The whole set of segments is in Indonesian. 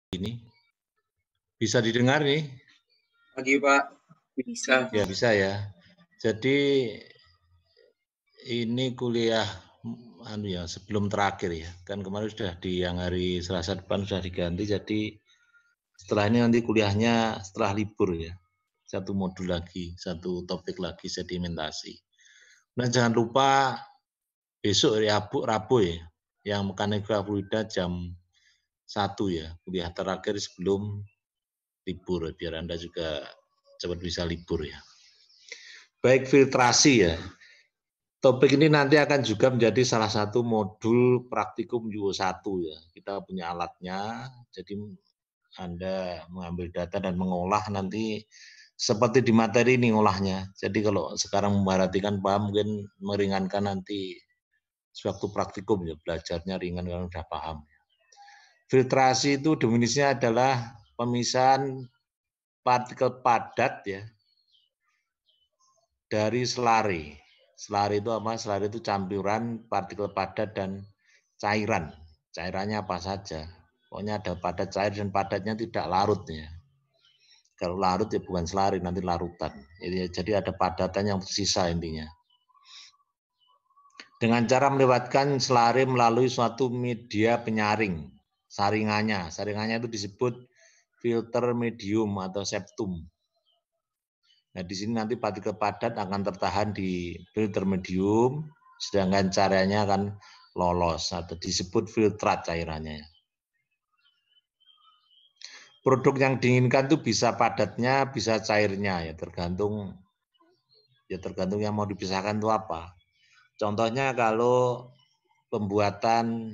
Ini bisa didengar nih? Pagi Pak, bisa. Ya bisa ya. Jadi ini kuliah sebelum terakhir ya. Kan kemarin sudah di yang hari Selasa depan sudah diganti. Jadi setelah ini nanti kuliahnya setelah libur ya. Satu modul lagi, satu topik lagi sedimentasi. Nah jangan lupa besok Rabu ya, yang mekanika fluida jam 1 ya, kuliah terakhir sebelum libur, biar Anda juga cepat bisa libur ya. Baik filtrasi ya, topik ini nanti akan juga menjadi salah satu modul praktikum UO 1 ya. Kita punya alatnya, jadi Anda mengambil data dan mengolah nanti seperti di materi ini ngolahnya. Jadi kalau sekarang memperhatikan paham mungkin meringankan nanti sewaktu praktikum ya, belajarnya ringan kalau sudah paham. Filtrasi itu definisinya adalah pemisahan partikel padat ya dari selari. Selari itu apa? Selari itu campuran partikel padat dan cairan. Cairannya apa saja. Pokoknya ada padat, cair, dan padatnya tidak larut ya. Kalau larut ya bukan selari, nanti larutan. Jadi ada padatan yang tersisa intinya. Dengan cara melewatkan selari melalui suatu media penyaring. Saringannya itu disebut filter medium atau septum. Nah, di sini nanti partikel padat akan tertahan di filter medium, sedangkan caranya akan lolos atau disebut filtrat cairannya. Produk yang diinginkan itu bisa padatnya, bisa cairnya ya, tergantung yang mau dipisahkan itu apa. Contohnya kalau pembuatan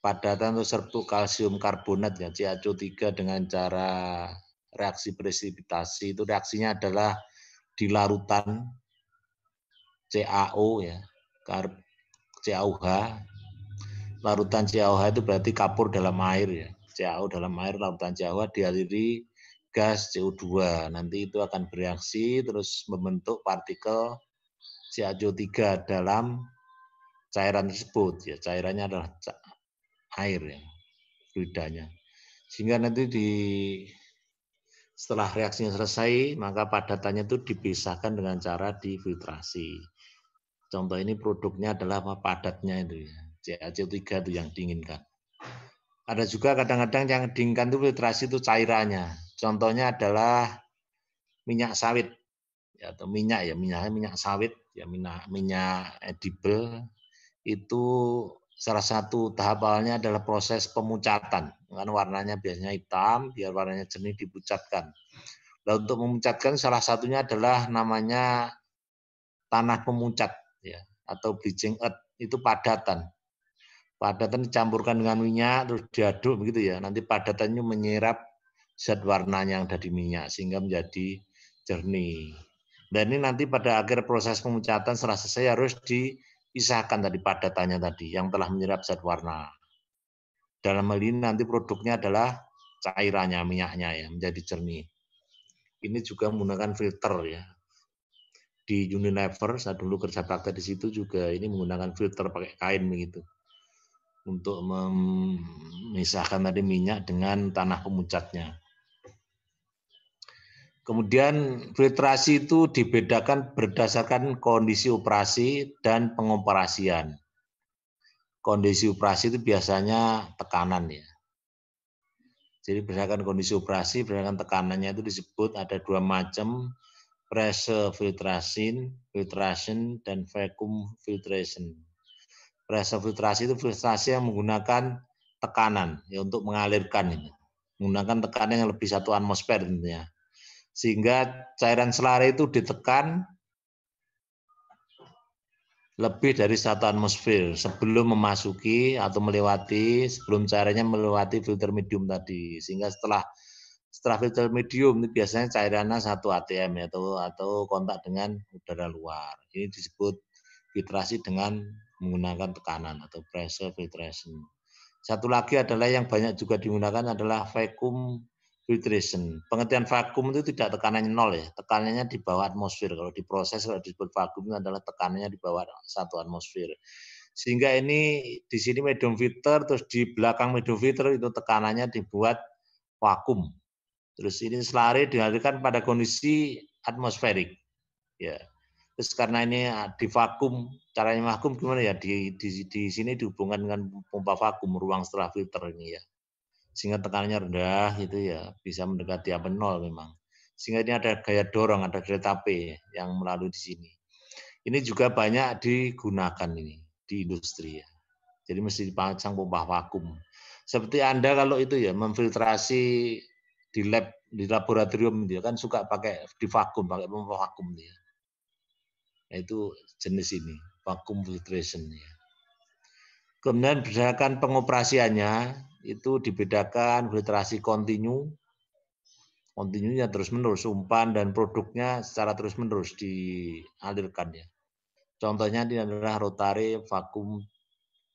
padatan atau sertu kalsium karbonat ya, CaCO3 dengan cara reaksi presipitasi, itu reaksinya adalah di larutan CaO ya, CaOH. Larutan CaOH itu berarti kapur dalam air ya. CaO dalam air, larutan CaOH dialiri gas CO2. Nanti itu akan bereaksi terus membentuk partikel CaCO3 dalam cairan tersebut ya. Cairannya adalah air ya, fluidanya. Sehingga nanti setelah reaksinya selesai, maka padatannya itu dipisahkan dengan cara difiltrasi. Contoh ini produknya adalah apa? Padatnya itu ya. CaCO3 itu yang diinginkan. Ada juga kadang-kadang yang diinginkan itu filtrasi itu cairannya. Contohnya adalah minyak sawit ya, atau minyak sawit ya, minyak edible. Itu salah satu tahap awalnya adalah proses pemucatan. Kan warnanya biasanya hitam, biar warnanya jernih dipucatkan. Nah, untuk memucatkan salah satunya adalah namanya tanah pemucat ya, atau bleaching earth, itu padatan. Padatan dicampurkan dengan minyak terus diaduk begitu ya. Nanti padatannya menyerap zat warnanya yang ada di minyak sehingga menjadi jernih. Dan ini nanti pada akhir proses pemucatan setelah selesai harus dipisahkan tadi padatannya tadi yang telah menyerap zat warna. Dalam hal ini nanti produknya adalah cairannya, minyaknya ya, menjadi jernih. Ini juga menggunakan filter ya. Di Unilever saya dulu kerja praktek di situ juga ini menggunakan filter pakai kain begitu. Untuk memisahkan tadi minyak dengan tanah pemucatnya. Kemudian filtrasi itu dibedakan berdasarkan kondisi operasi dan pengoperasian. Kondisi operasi itu biasanya tekanan ya. Jadi berdasarkan kondisi operasi, berdasarkan tekanannya itu disebut ada dua macam, pressure filtration, dan vacuum filtration. Pressure filtrasi itu filtrasi yang menggunakan tekanan ya untuk mengalirkan ini. Menggunakan tekanan yang lebih 1 atmosfer intinya. Sehingga cairan selari itu ditekan lebih dari 1 atmosfer sebelum memasuki atau melewati, sebelum cairannya melewati filter medium tadi. Sehingga setelah filter medium ini biasanya cairannya 1 atm ya, atau kontak dengan udara luar. Ini disebut filtrasi dengan menggunakan tekanan atau pressure filtration. Satu lagi adalah yang banyak juga digunakan adalah vacuum filtration. Pengertian vakum itu tidak tekanannya 0 ya, tekanannya di bawah atmosfer. Kalau diproses kalau disebut vakum itu adalah tekanannya di bawah 1 atmosfer. Sehingga ini di sini medium filter, terus di belakang medium filter itu tekanannya dibuat vakum. Terus ini selare dialirkan pada kondisi atmosferik. Ya. Terus karena ini di vakum, caranya vakum gimana ya? Di sini dihubungkan dengan pompa vakum ruang setelah filter ini ya. Sehingga tekanannya rendah gitu ya, bisa mendekati apa nol memang. Sehingga ini ada gaya dorong, ada delta P yang melalui di sini. Ini juga banyak digunakan ini di industri ya. Jadi mesti dipasang pompa vakum. Seperti Anda kalau itu ya memfiltrasi di lab, di laboratorium dia kan suka pakai di vakum, pakai pompa vakum dia. Nah, itu jenis ini, vacuum filtration ya. Kemudian berdasarkan pengoperasiannya itu dibedakan filtrasi kontinu, kontinunya terus-menerus, umpan dan produknya secara terus-menerus dialirkan ya. Contohnya ini adalah rotary vacuum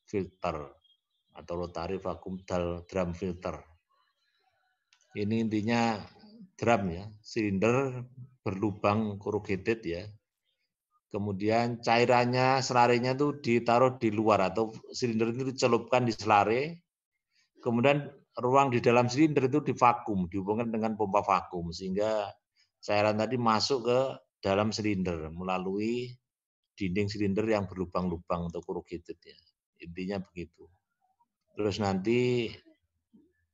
filter atau rotary vacuum drum filter. Ini intinya drum ya, silinder berlubang corrugated ya. Kemudian cairannya, selarenya itu ditaruh di luar atau silinder itu dicelupkan di selare. Kemudian ruang di dalam silinder itu divakum, dihubungkan dengan pompa vakum sehingga cairan tadi masuk ke dalam silinder melalui dinding silinder yang berlubang-lubang atau corrugated ya. Intinya begitu. Terus nanti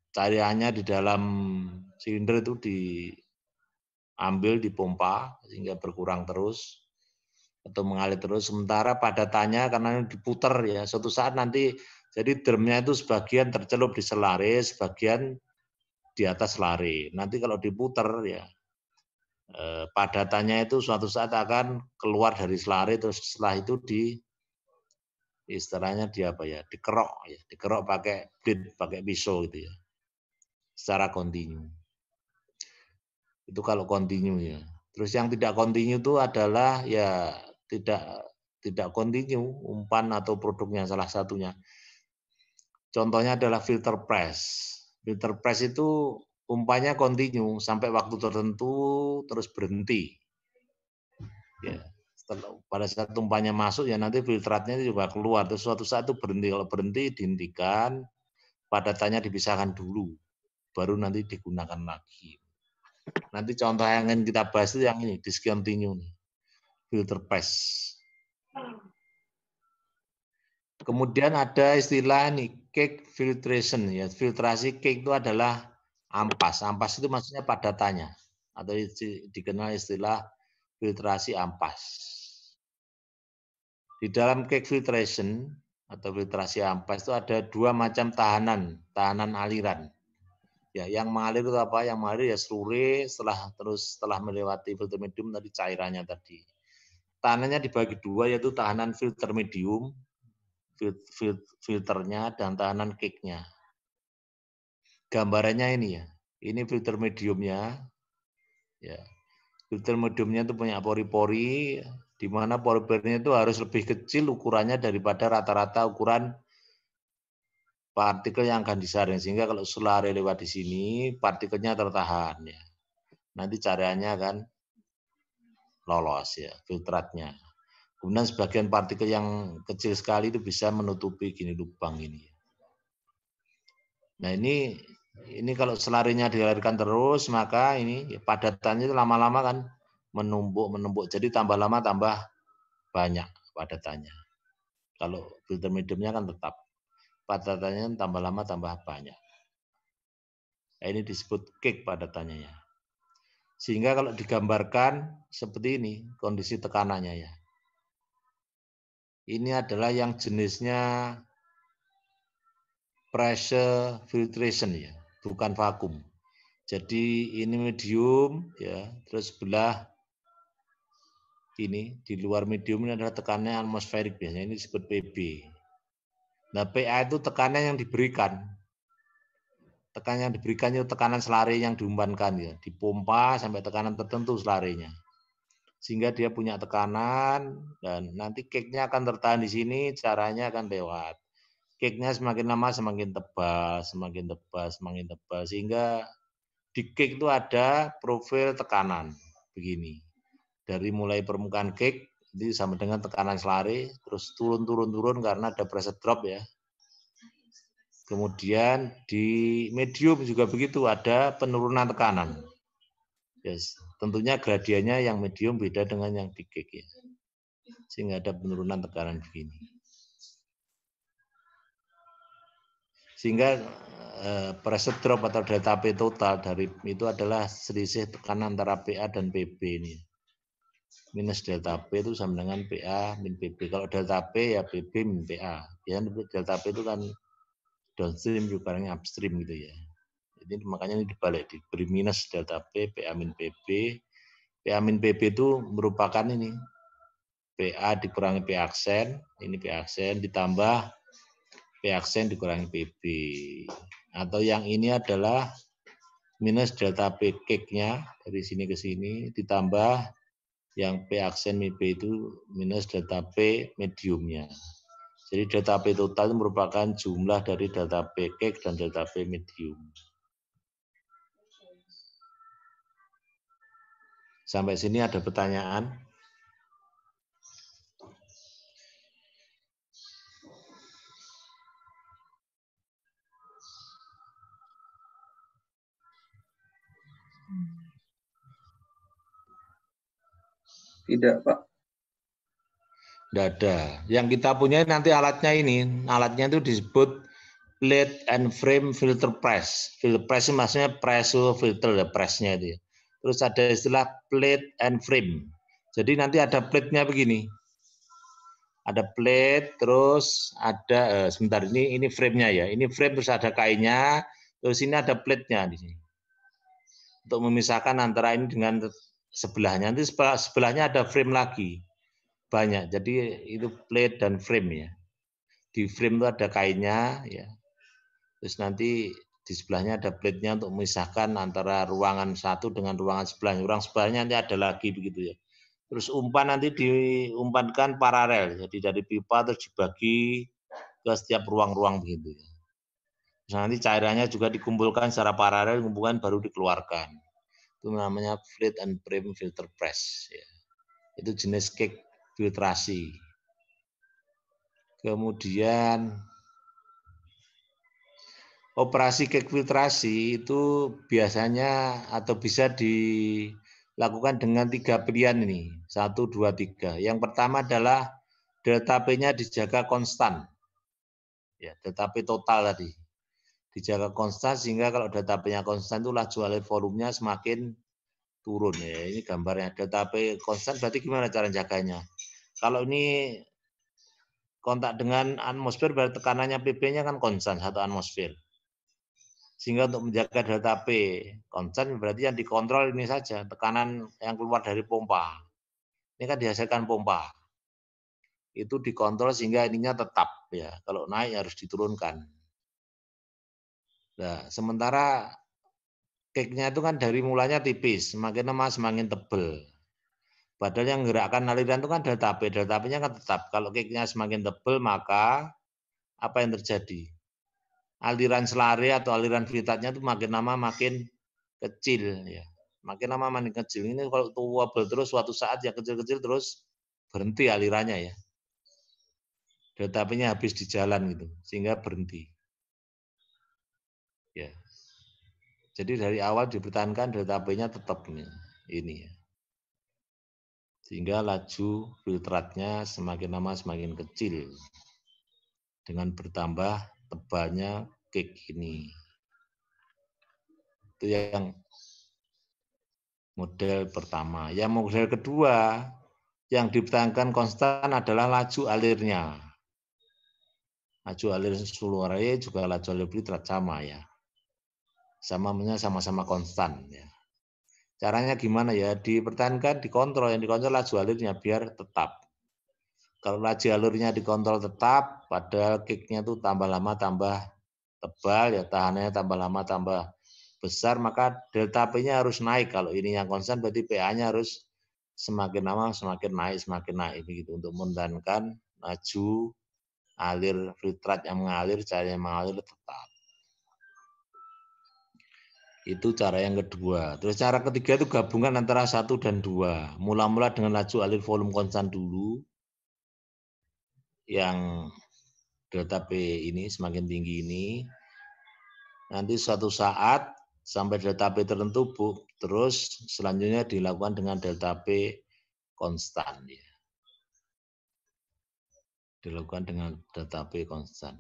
cairannya di dalam silinder itu diambil, dipompa sehingga berkurang terus atau mengalir terus. Sementara padatannya karena diputer ya, suatu saat nanti jadi drumnya itu sebagian tercelup di selare, sebagian di atas selare. Nanti kalau diputer ya padatannya itu suatu saat akan keluar dari selare, terus setelah itu istilahnya di apa ya, dikerok ya, dikerok pakai blade, pakai pisau gitu ya, secara kontinu. Itu kalau kontinu ya. Terus yang tidak kontinu itu adalah ya tidak kontinu umpan atau produknya salah satunya. Contohnya adalah filter press. Filter press itu umpannya kontinu sampai waktu tertentu terus berhenti. Ya, pada saat umpannya masuk ya nanti filtratnya juga keluar. Terus suatu saat itu berhenti. Kalau berhenti dihentikan, padatannya dipisahkan dulu, baru nanti digunakan lagi. Nanti contoh yang ingin kita bahas itu yang ini, discontinue nih, filter press. Kemudian ada istilah nih, cake filtration ya. Filtrasi cake itu adalah ampas. Ampas itu maksudnya padatannya atau dikenal istilah filtrasi ampas. Di dalam cake filtration atau filtrasi ampas itu ada dua macam tahanan aliran. Ya, yang mengalir itu apa? Yang mengalir ya slure setelah melewati filter medium tadi cairannya tadi. Tahanannya dibagi dua yaitu tahanan filter medium, filternya dan tahanan cake-nya. Gambarannya ini ya. Ini filter mediumnya. Ya. Filter mediumnya itu punya pori-pori di mana pori-porinya itu harus lebih kecil ukurannya daripada rata-rata ukuran partikel yang akan disaring sehingga kalau selare lewat di sini partikelnya tertahan ya. Nanti cairannya akan lolos ya, filtratnya. Kemudian sebagian partikel yang kecil sekali itu bisa menutupi gini lubang ini. Nah ini kalau selarinya dialirkan terus maka ini ya, padatannya itu lama-lama kan menumpuk. Jadi tambah lama tambah banyak padatannya. Kalau filter mediumnya kan tetap padatannya tambah lama tambah banyak. Nah, ini disebut cake padatannya ya. Sehingga kalau digambarkan seperti ini kondisi tekanannya ya. Ini adalah yang jenisnya pressure filtration ya, bukan vakum. Jadi ini medium ya, terus sebelah ini di luar medium ini adalah tekanan atmosferik biasanya ini disebut PB. Nah, PA itu tekanan yang diberikan. Tekanan yang diberikan itu tekanan selare yang diumpankan ya, dipompa sampai tekanan tertentu selarenya. Sehingga dia punya tekanan dan nanti cake-nya akan tertahan di sini, caranya akan lewat. Cake-nya semakin lama semakin tebal, semakin tebal sehingga di cake itu ada profil tekanan begini. Dari mulai permukaan cake Jadi sama dengan tekanan selare, terus turun karena ada pressure drop ya. Kemudian di medium juga begitu, ada penurunan tekanan. Yes. Tentunya gradiennya yang medium beda dengan yang di kick ya. Sehingga ada penurunan tekanan begini. Sehingga pressure drop atau delta P total dari itu adalah selisih tekanan antara PA dan PB ini. Minus delta P itu sama dengan PA min PB. Kalau delta P ya PB min PA. Biasanya delta P itu kan downstream juga yang upstream gitu ya. Jadi makanya ini dibalik, diberi minus delta P, PA min PB. PA min PB itu merupakan ini PA dikurangi P aksen, ini P aksen ditambah P aksen dikurangi PB. Atau yang ini adalah minus delta P kick-nya dari sini ke sini ditambah yang P aksen min P itu minus delta P mediumnya. Jadi delta P total itu merupakan jumlah dari delta P kick dan delta P medium. Sampai sini ada pertanyaan? Tidak, Pak. Tidak ada. Yang kita punya nanti alatnya ini. Alatnya itu disebut plate and frame filter press. Filter press itu maksudnya pressure filter ya, pressnya itu ya. Terus ada istilah plate and frame. Jadi nanti ada plate-nya begini. Ada plate, terus ada sebentar ini frame-nya ya. Ini frame terus ada kainnya, terus ini ada plate-nya di sini. Untuk memisahkan antara ini dengan sebelahnya. Nanti sebelahnya ada frame lagi. Banyak. Jadi itu plate dan frame ya. Di frame itu ada kainnya ya. Terus nanti di sebelahnya ada plate-nya untuk memisahkan antara ruangan satu dengan ruangan sebelahnya. Ruangan sebelahnya nanti ada lagi begitu ya. Terus umpan nanti diumpankan paralel. Jadi dari pipa terus dibagi ke setiap ruang-ruang begitu ya. Terus nanti cairannya juga dikumpulkan secara paralel, dikumpulkan baru dikeluarkan. Itu namanya plate and frame filter press ya. Itu jenis cake filtrasi. Kemudian operasi cake filtrasi itu biasanya atau bisa dilakukan dengan 3 pilihan ini. 1, 2, 3. Yang pertama adalah delta P-nya dijaga konstan. Ya, delta P total tadi. Dijaga konstan sehingga kalau delta P-nya konstan itu laju alir volumenya semakin turun ya. Ini gambarnya. Delta P konstan berarti gimana cara jaganya? Kalau ini kontak dengan atmosfer berarti tekanannya PB-nya kan konstan 1 atmosfer. Sehingga untuk menjaga delta P konstan berarti yang dikontrol ini saja, tekanan yang keluar dari pompa. Ini kan dihasilkan pompa. Itu dikontrol sehingga ininya tetap ya. Kalau naik harus diturunkan. Nah, sementara cake-nya itu kan dari mulanya tipis, semakin lama semakin tebal. Padahal yang gerakkan aliran itu kan delta P. Delta P-nya kan tetap. Kalau cake-nya semakin tebal, maka apa yang terjadi? Aliran selare atau aliran filtratnya itu makin lama makin kecil ya. Makin lama makin kecil. Ini kalau wobble terus suatu saat yang kecil-kecil terus berhenti alirannya ya. Delta P-nya habis di jalan gitu, sehingga berhenti. Ya. Jadi dari awal dipertahankan delta P-nya tetap ini ya. Sehingga laju filtratnya semakin lama semakin kecil dengan bertambah tebalnya cake ini. Itu yang model pertama. Yang model kedua yang dipertahankan konstan adalah laju alirnya. Laju alir seluraya juga laju alir filtrat sama ya. Sama-sama konstan ya. Caranya gimana ya? Dipertahankan, dikontrol. Yang dikontrol laju alirnya biar tetap. Kalau laju alurnya dikontrol tetap, padahal kicknya itu tambah lama tambah tebal, ya tahanannya tambah lama tambah besar, maka delta P-nya harus naik. Kalau ini yang konstan, berarti PA-nya harus semakin lama semakin naik begitu untuk mempertahankan laju alir filtrat yang mengalir, cairan yang mengalir tetap. Itu cara yang kedua. Terus cara ketiga itu gabungan antara 1 dan 2. Mula-mula dengan laju alir volume konstan dulu. Yang delta P ini semakin tinggi ini. Nanti suatu saat sampai delta P tertentu, terus selanjutnya dilakukan dengan delta P konstan. Ya. Dilakukan dengan delta P konstan.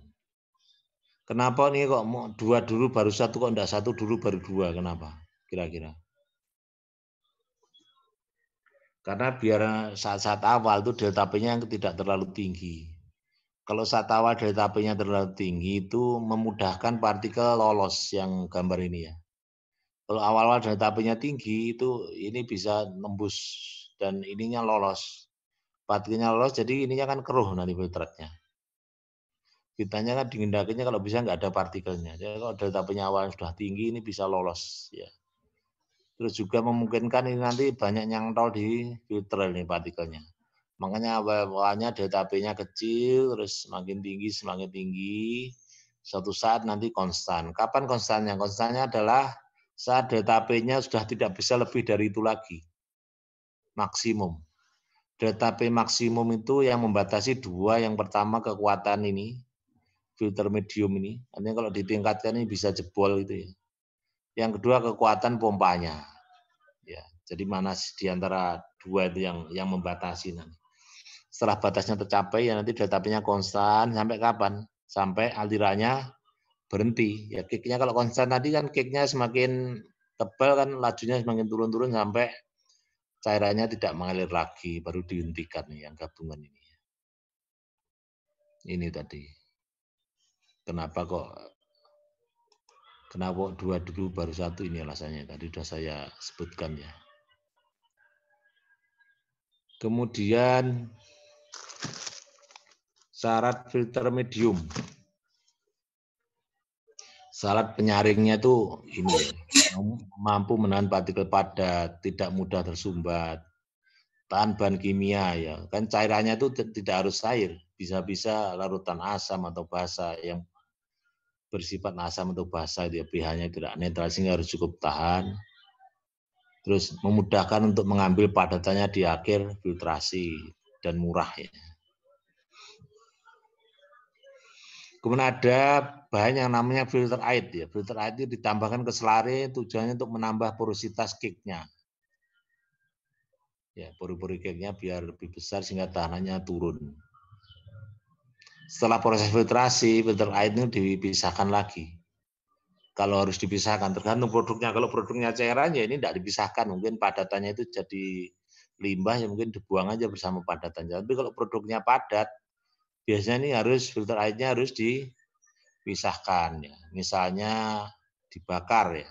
Kenapa nih kok mau 2 dulu baru 1, kok enggak 1 dulu baru 2? Kenapa? Kira-kira. Karena biar saat-saat awal itu delta P-nya tidak terlalu tinggi. Kalau saat awal delta P-nya terlalu tinggi itu memudahkan partikel lolos yang gambar ini ya. Kalau awal-awal delta P-nya tinggi itu ini bisa nembus dan ininya lolos. Partikelnya lolos jadi ininya kan keruh nanti filtratnya. Filtrnya kan dingin-dinginnya kalau bisa nggak ada partikelnya. Jadi kalau delta P-nya awal sudah tinggi ini bisa lolos ya. Terus juga memungkinkan ini nanti banyak nyantol di filter ini partikelnya. Makanya awalnya delta P-nya kecil, terus semakin tinggi. Suatu saat nanti konstan. Kapan konstannya? Konstannya adalah saat delta P-nya sudah tidak bisa lebih dari itu lagi. Maksimum. Delta P maksimum itu yang membatasi dua. Yang pertama kekuatan ini, filter medium ini. Artinya kalau ditingkatkan ini bisa jebol itu ya. Yang kedua kekuatan pompanya. Ya, jadi mana di antara dua itu yang membatasi nanti. Setelah batasnya tercapai ya nanti delta P-nya konstan sampai kapan? Sampai alirannya berhenti. Ya kicknya kalau konstan tadi kan kicknya semakin tebal kan lajunya semakin turun-turun sampai cairannya tidak mengalir lagi baru dihentikan nih yang gabungan ini. Ini tadi. Kenapa kok 2 dulu baru 1 ini alasannya. Tadi sudah saya sebutkan ya. Kemudian syarat filter medium. Syarat penyaringnya itu ini mampu menahan partikel padat, tidak mudah tersumbat, tahan bahan kimia ya. Kan cairannya itu tidak harus air, bisa-bisa larutan asam atau basa yang bersifat asam atau basa dia pH-nya tidak netral sehingga harus cukup tahan. Terus memudahkan untuk mengambil padatannya di akhir filtrasi dan murah ya. Kemudian ada bahan yang namanya filter aid ya. Filter aid itu ditambahkan ke selare tujuannya untuk menambah porositas cake-nya. Ya, pori-pori cake-nya biar lebih besar sehingga tahanannya turun. Setelah proses filtrasi, filter aid itu dipisahkan lagi. Kalau harus dipisahkan tergantung produknya. Kalau produknya cairan ya ini tidak dipisahkan. Mungkin padatannya itu jadi limbah ya mungkin dibuang aja bersama padatannya. Tapi kalau produknya padat, biasanya ini harus filter aidnya harus dipisahkan ya. Misalnya dibakar ya.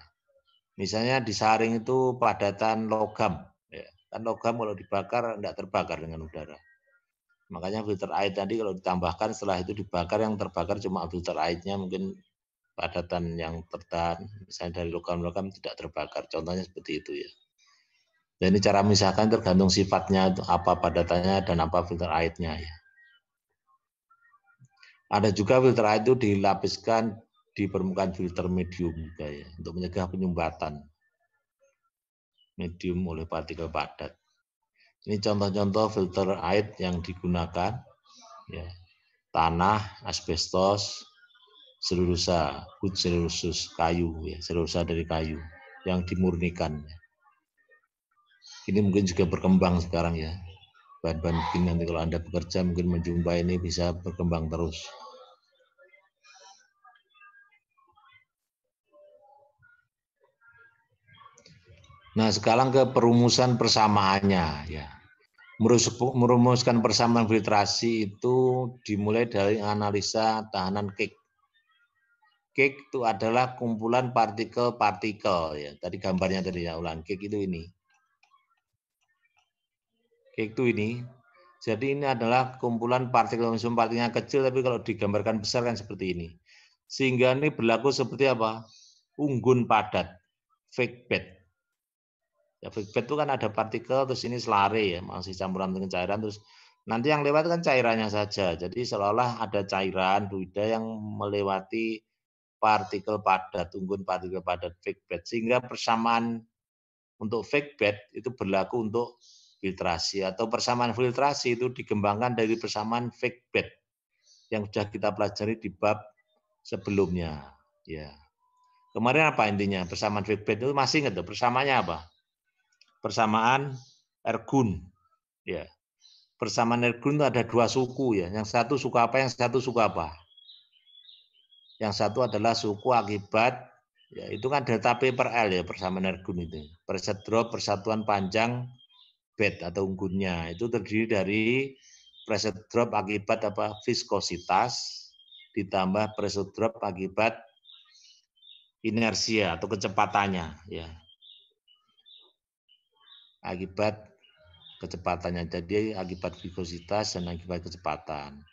Misalnya disaring itu padatan logam ya. Kan logam kalau dibakar tidak terbakar dengan udara. Makanya filter aid tadi kalau ditambahkan setelah itu dibakar yang terbakar cuma filter aidnya mungkin padatan yang tertahan misalnya dari logam-logam tidak terbakar. Contohnya seperti itu ya. Dan ini cara misalkan tergantung sifatnya apa padatannya dan apa filter aidnya ya. Ada juga filter aid itu dilapiskan di permukaan filter medium juga ya untuk mencegah penyumbatan medium oleh partikel padat. Ini contoh-contoh filter aid yang digunakan ya. Tanah, asbestos, selulosa, wood cellulose, kayu ya, selulosa dari kayu yang dimurnikan. Ini mungkin juga berkembang sekarang ya. Bahan-bahan begini nanti kalau Anda bekerja mungkin menjumpai ini bisa berkembang terus. Nah, sekarang ke perumusan persamaannya ya. Merumuskan persamaan filtrasi itu dimulai dari analisa tahanan cake. Cake itu adalah kumpulan partikel-partikel ya. Tadi gambarnya tadi ya ulang. Cake itu ini. Cake itu ini. Jadi ini adalah kumpulan partikel partikelnya kecil tapi kalau digambarkan besar kan seperti ini. Sehingga ini berlaku seperti apa? Unggun padat, fake bed. Ya fake bed itu kan ada partikel terus ini selare ya, masih campuran dengan cairan terus nanti yang lewat kan cairannya saja. Jadi seolah-olah ada cairan fluida yang melewati partikel padat, unggun partikel padat fake bed. Sehingga persamaan untuk fake bed itu berlaku untuk filtrasi, atau persamaan filtrasi itu dikembangkan dari persamaan fake bed yang sudah kita pelajari di bab sebelumnya. Ya. Kemarin apa intinya? Persamaan fake bed itu masih ingat tuh, persamaannya apa? Persamaan ergun. Ya. Persamaan ergun itu ada dua suku ya. Yang satu suku apa, yang satu suku apa? Yang satu adalah suku akibat, ya itu kan delta P per L ya, persamaan ergun itu. Pressure drop persatuan panjang bed atau unggunnya. Itu terdiri dari pressure drop akibat apa? Viskositas ditambah pressure drop akibat inersia atau kecepatannya ya. Akibat kecepatannya. Jadi akibat viskositas dan akibat kecepatan.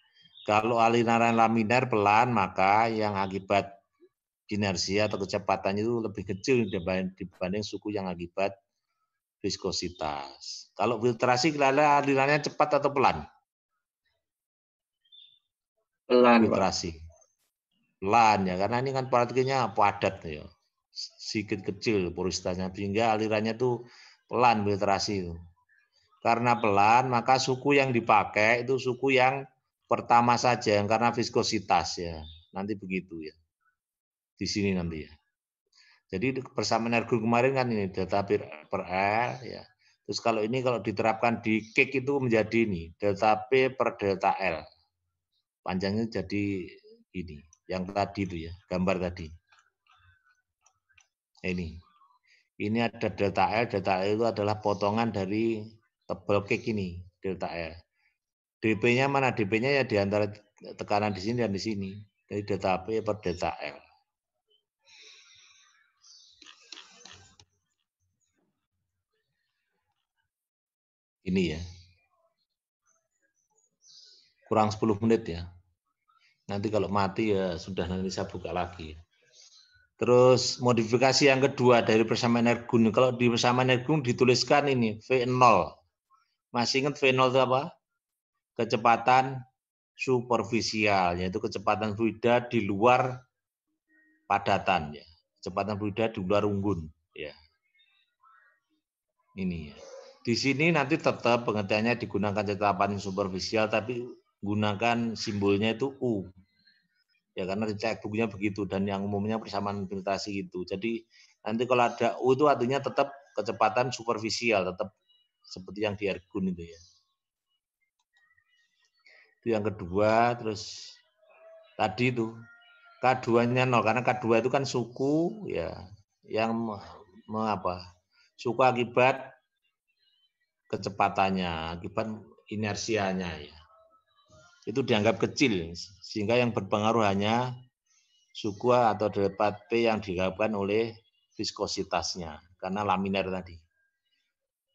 Kalau aliran laminar pelan, maka yang akibat inersia atau kecepatannya itu lebih kecil dibanding suku yang akibat viskositas. Kalau filtrasi kira-kira alirannya cepat atau pelan? Pelan, Pak. Filtrasi. Pelan ya, karena ini kan partikelnya padat ya. Sedikit kecil porositasnya, sehingga alirannya tuh pelan filtrasi itu. Karena pelan, maka suku yang dipakai itu suku yang pertama saja, yang karena viskositas ya. Nanti begitu ya. Di sini nanti ya. Jadi persamaan ergun kemarin kan ini delta P per L ya. Terus kalau ini kalau diterapkan di cake itu menjadi ini delta P per delta L. Panjangnya jadi ini, yang tadi itu ya, gambar tadi. Ini ada delta L itu adalah potongan dari tebal cake ini, delta L. dP-nya mana? dP-nya ya di antara tekanan di sini dan di sini. Jadi delta P per delta L. Ini ya. Kurang 10 menit ya. Nanti kalau mati ya sudah, nanti saya buka lagi. Terus modifikasi yang kedua dari persamaan ergun. Kalau di persamaan ergun dituliskan ini V0. Masih ingat V0 itu apa? Kecepatan superficial, yaitu kecepatan fluida di luar padatan ya. Kecepatan fluida di luar unggun ya. Ini ya. Di sini nanti tetap pengertiannya digunakan kecepatan superficial, tapi gunakan simbolnya itu U. Ya karena di cekbooknya begitu, dan yang umumnya persamaan filtrasi itu. Jadi nanti kalau ada U itu artinya tetap kecepatan superficial, tetap seperti yang di ergun itu ya. Itu yang kedua. Terus tadi itu K2-nya 0, karena K2 itu kan suku ya, yang suku akibat kecepatannya, akibat inersianya ya. Itu dianggap kecil, sehingga yang berpengaruh hanya suku atau delta P yang digabungkan oleh viskositasnya, karena laminar tadi.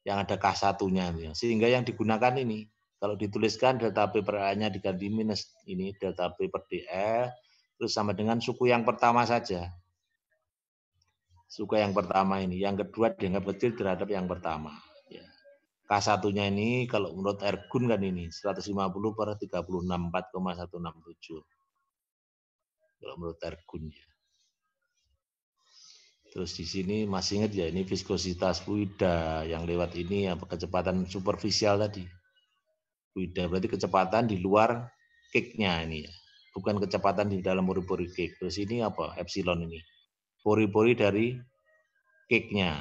Yang ada K1-nya. Sehingga yang digunakan ini, kalau dituliskan delta P per A-nya diganti minus ini, delta P per DL, terus sama dengan suku yang pertama saja. Suku yang pertama ini. Yang kedua dianggap kecil terhadap yang pertama. K1-nya ini kalau menurut ergun kan ini 150 per 36, 4,167. Kalau menurut ergun ya. Terus di sini masih ingat ya, ini viskositas fluida yang lewat ini apa kecepatan superficial tadi. Fluida berarti kecepatan di luar cake-nya ini ya. Bukan kecepatan di dalam pori-pori cake. Terus ini apa? Epsilon ini. Pori-pori dari cake-nya.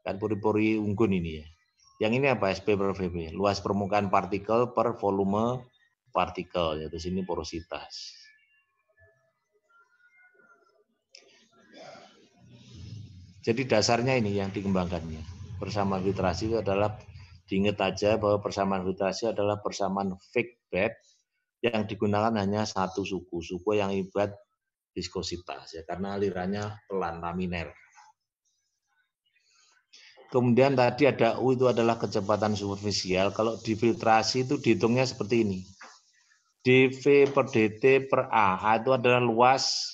Kan pori-pori unggun ini ya. Yang ini apa? SP per VB, luas permukaan partikel per volume partikel, yaitu sini porositas. Jadi dasarnya ini yang dikembangkannya. Persamaan filtrasi itu adalah, diingat aja bahwa persamaan filtrasi adalah persamaan fake bed yang digunakan hanya satu suku yang akibat viskositas ya, karena alirannya pelan laminar. Kemudian tadi ada U, itu adalah kecepatan superficial. Kalau difiltrasi itu dihitungnya seperti ini. dV per dt per A itu adalah luas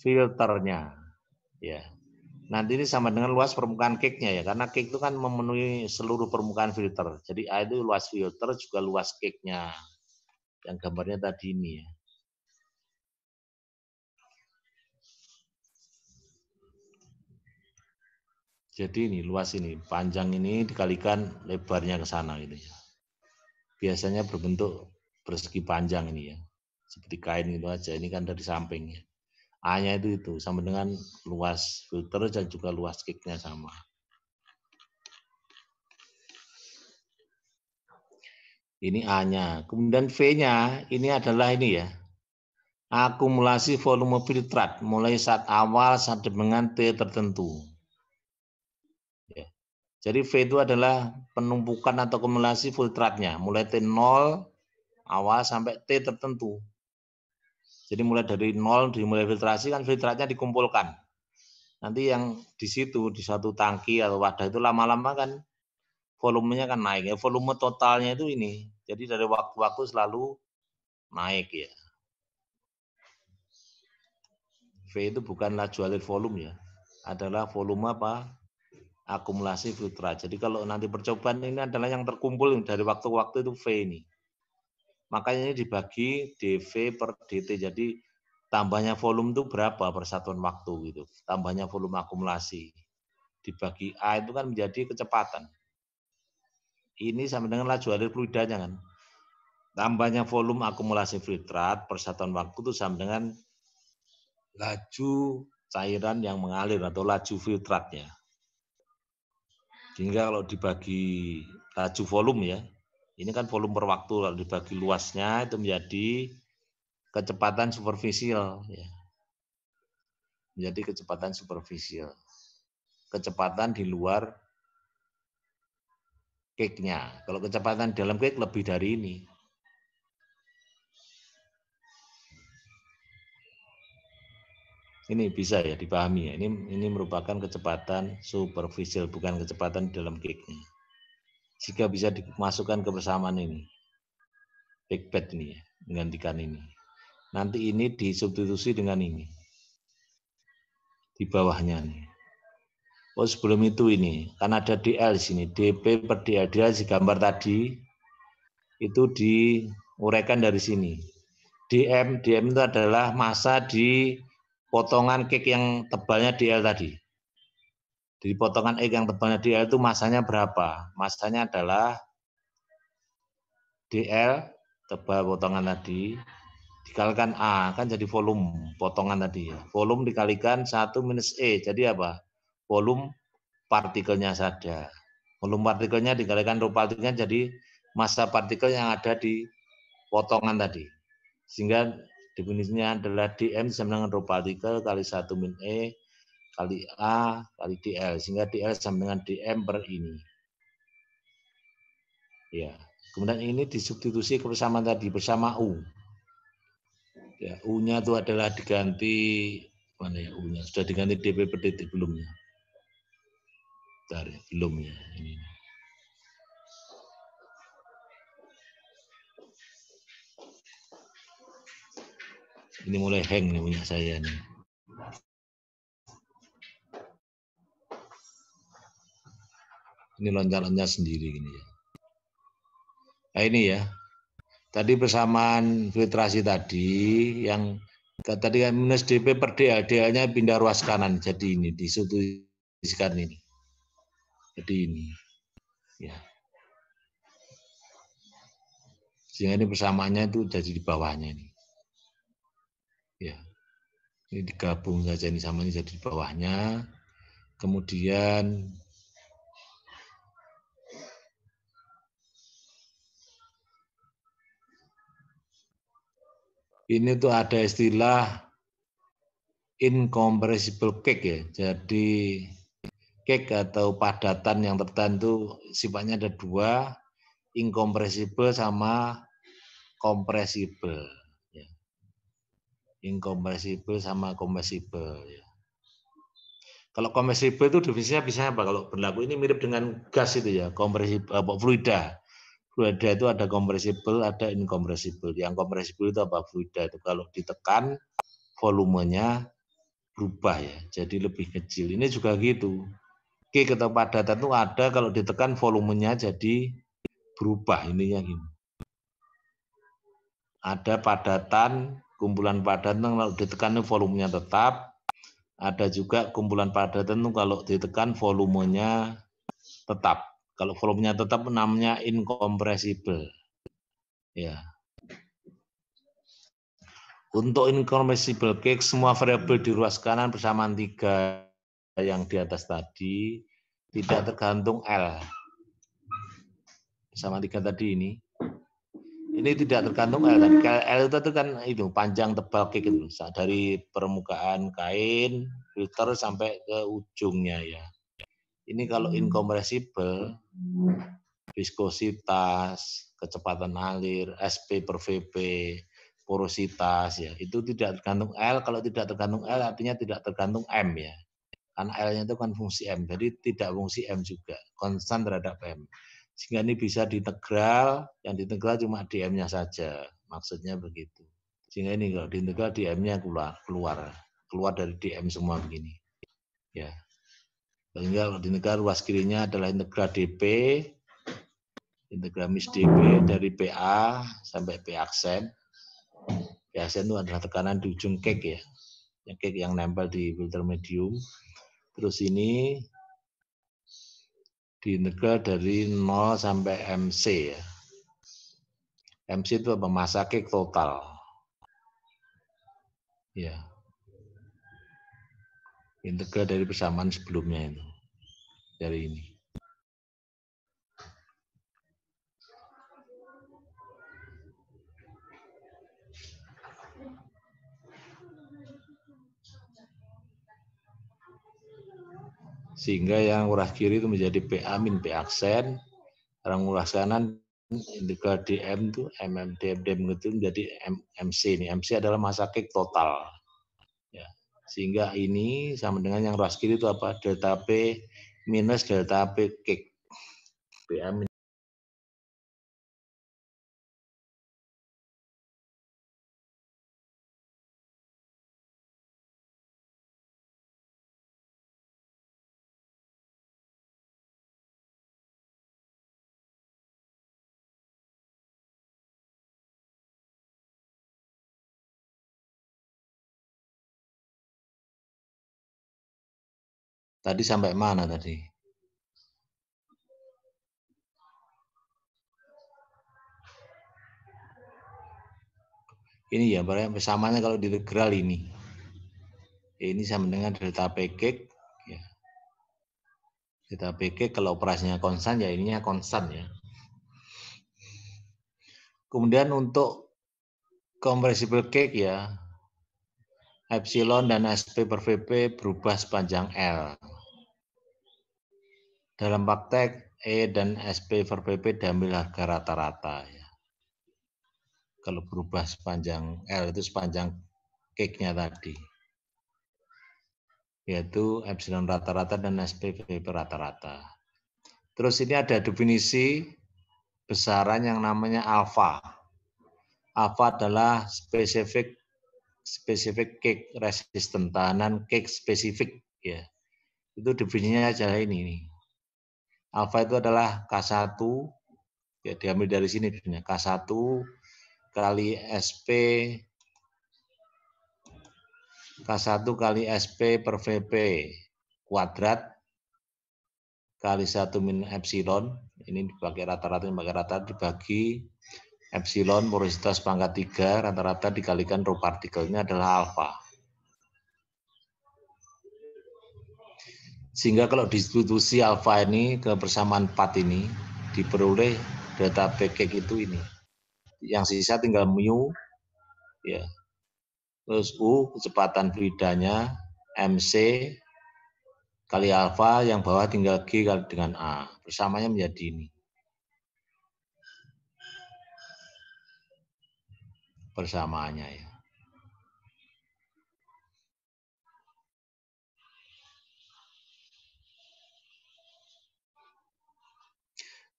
filternya. Ya. Nanti ini sama dengan luas permukaan cake-nya ya, karena cake itu kan memenuhi seluruh permukaan filter. Jadi A itu luas filter juga luas cake-nya. Yang gambarnya tadi ini ya. Jadi ini luas ini, panjang ini dikalikan lebarnya ke sana gitu ya. Biasanya berbentuk persegi panjang ini ya. Seperti kain gitu aja, ini kan dari samping ya. A-nya itu sama dengan luas filter dan juga luas kicknya sama. Ini A-nya. Kemudian V-nya ini adalah ini ya. Akumulasi volume filtrat mulai saat awal sampai dengan T tertentu. Ya. Jadi V itu adalah penumpukan atau akumulasi filtratnya, mulai T0 awal sampai T tertentu. Jadi mulai dari 0 dimulai filtrasi kan filtratnya dikumpulkan. Nanti yang di situ di satu tangki atau wadah itu lama-lama kan volumenya kan naik ya. Volume totalnya itu ini. Jadi dari waktu-waktu selalu naik ya. V itu bukan laju alir volume ya. Adalah volume apa? Akumulasi filtrat. Jadi kalau nanti percobaan ini adalah yang terkumpul dari waktu-waktu itu V ini. Makanya ini dibagi dV per dt. Jadi tambahnya volume itu berapa per satuan waktu gitu. Tambahnya volume akumulasi. Dibagi A itu kan menjadi kecepatan. Ini sama dengan laju alir fluidanya kan. Tambahnya volume akumulasi filtrat per satuan waktu itu sama dengan laju cairan yang mengalir atau laju filtratnya. Sehingga kalau dibagi laju volume ya, ini kan volume per waktu, kalau dibagi luasnya itu menjadi kecepatan superficial. Ya. Menjadi kecepatan superficial. Kecepatan di luar kick-nya. Kalau kecepatan di dalam kick lebih dari ini. Ini bisa ya dipahami ya. Ini merupakan kecepatan superficial, bukan kecepatan di dalam kick-nya. Jika bisa dimasukkan kebersamaan ini. Backbed ini ya, menggantikan ini. Nanti ini disubstitusi dengan ini. Di bawahnya nih. Oh sebelum itu ini, kan ada DL di sini. DP per DL, DL di gambar tadi, itu diuraikan dari sini. DM itu adalah massa di potongan kick yang tebalnya DL tadi. Di potongan X yang tebalnya DL itu masanya berapa? Masanya adalah DL, tebal potongan tadi, dikalikan A, kan jadi volume potongan tadi ya. Volume dikalikan 1 minus E, jadi apa? Volume partikelnya saja. Volume partikelnya dikalikan rho partikelnya jadi massa partikel yang ada di potongan tadi. Sehingga definisinya adalah dm sama dengan rho partikel kali 1 min E kali A kali dl. Sehingga dl sama dengan dm per ini. Ya. Kemudian ini disubstitusi kebersamaan tadi bersama U. Ya, U-nya itu adalah diganti mana ya U-nya? Sudah diganti dp per dt belum ya? Bentar ya, belum ya ini. Ini mulai hang nih punya saya nih. Ini loncat-loncat sendiri gini ya. Nah ini ya. Tadi persamaan filtrasi tadi yang tadi kan minus dp per dl, dl-nya pindah ruas kanan. Jadi ini disubstitusikan ini. Jadi ini. Ya. Sehingga ini persamaannya itu jadi di bawahnya ini. Ya. Ini digabung saja ini sama ini jadi di bawahnya. Kemudian ini tuh ada istilah incompressible cake ya. Jadi cake atau padatan yang tertentu sifatnya ada dua, incompressible sama compressible. Ya. Incompressible sama compressible. Ya. Kalau compressible itu definisinya bisa apa? Kalau berlaku ini mirip dengan gas itu ya, compressible, fluida. Fluida itu ada compressible, ada incompressible. Yang compressible itu apa? Fluida itu kalau ditekan volumenya berubah ya, jadi lebih kecil. Ini juga gitu. Kick atau padatan itu ada kalau ditekan volumenya jadi berubah ininya gini. Ada padatan, kumpulan padatan kalau ditekan volumenya tetap, Ada juga kumpulan padatan itu kalau ditekan volumenya tetap. Kalau volumenya tetap namanya incompressible. Ya. Untuk incompressible cake semua variabel di ruas kanan bersamaan 3 yang di atas tadi tidak tergantung L. Sama 3 tadi ini. Ini tidak tergantung L tadi. L itu kan itu panjang tebal cake itu dari permukaan kain filter sampai ke ujungnya ya. Ini kalau incompressible, viskositas, kecepatan alir, SP per VP, porositas ya, itu tidak tergantung L. Kalau tidak tergantung L artinya tidak tergantung M ya. Karena L-nya itu kan fungsi M, jadi tidak fungsi M juga, konstan terhadap M. Sehingga ini bisa diintegral, yang diintegral cuma dm-nya saja, maksudnya begitu. Sehingga ini kalau diintegral dm-nya keluar dari dm semua begini. Ya. Sehingga kalau diintegral ruas kirinya adalah integral dp, integral mis dp dari PA sampai P aksen. P aksen itu adalah tekanan di ujung cake ya, cake yang nempel di filter medium. Terus ini diintegral dari 0 sampai MC ya. MC itu apa? Massa cake total. Ya. Integral dari persamaan sebelumnya itu. Dari ini. Sehingga yang uras kiri itu menjadi PA min P aksen. Yang uras kanan integral DM itu DM itu menjadi MC ini. MC adalah massa cake total. Ya. Sehingga ini sama dengan yang ruas kiri itu apa? Delta P minus delta P cake. PA min. Tadi sampai mana tadi? Ini ya, persamanya kalau diintegral ini. Ini sama dengan delta P cake. Ya. Delta P cake kalau operasinya konstan ya ininya konstan ya. Kemudian untuk compressible cake ya, epsilon dan SP per VP berubah sepanjang L. Dalam praktek, E dan SP per VP diambil harga rata-rata. Ya. Kalau berubah sepanjang L itu sepanjang cake-nya tadi. Yaitu epsilon rata-rata dan SP per VP rata-rata. Terus ini ada definisi besaran yang namanya alfa. Alfa adalah spesifik cake resistant, tahanan cake spesifik ya. Itu definisinya adalah ini. Alfa itu adalah K1 ya, diambil dari sini K1 kali SP K1 kali SP per VP kuadrat kali 1 min epsilon, ini dipakai rata-rata dibagi epsilon porositas pangkat 3 rata-rata dikalikan rho partikelnya adalah alfa. Sehingga kalau distribusi alfa ini ke persamaan 4 ini diperoleh delta P cake itu ini. Yang sisa tinggal mu ya. Terus U kecepatan fluidanya MC kali alfa, yang bawah tinggal G kali dengan A. Persamanya menjadi ini. Persamaannya ya.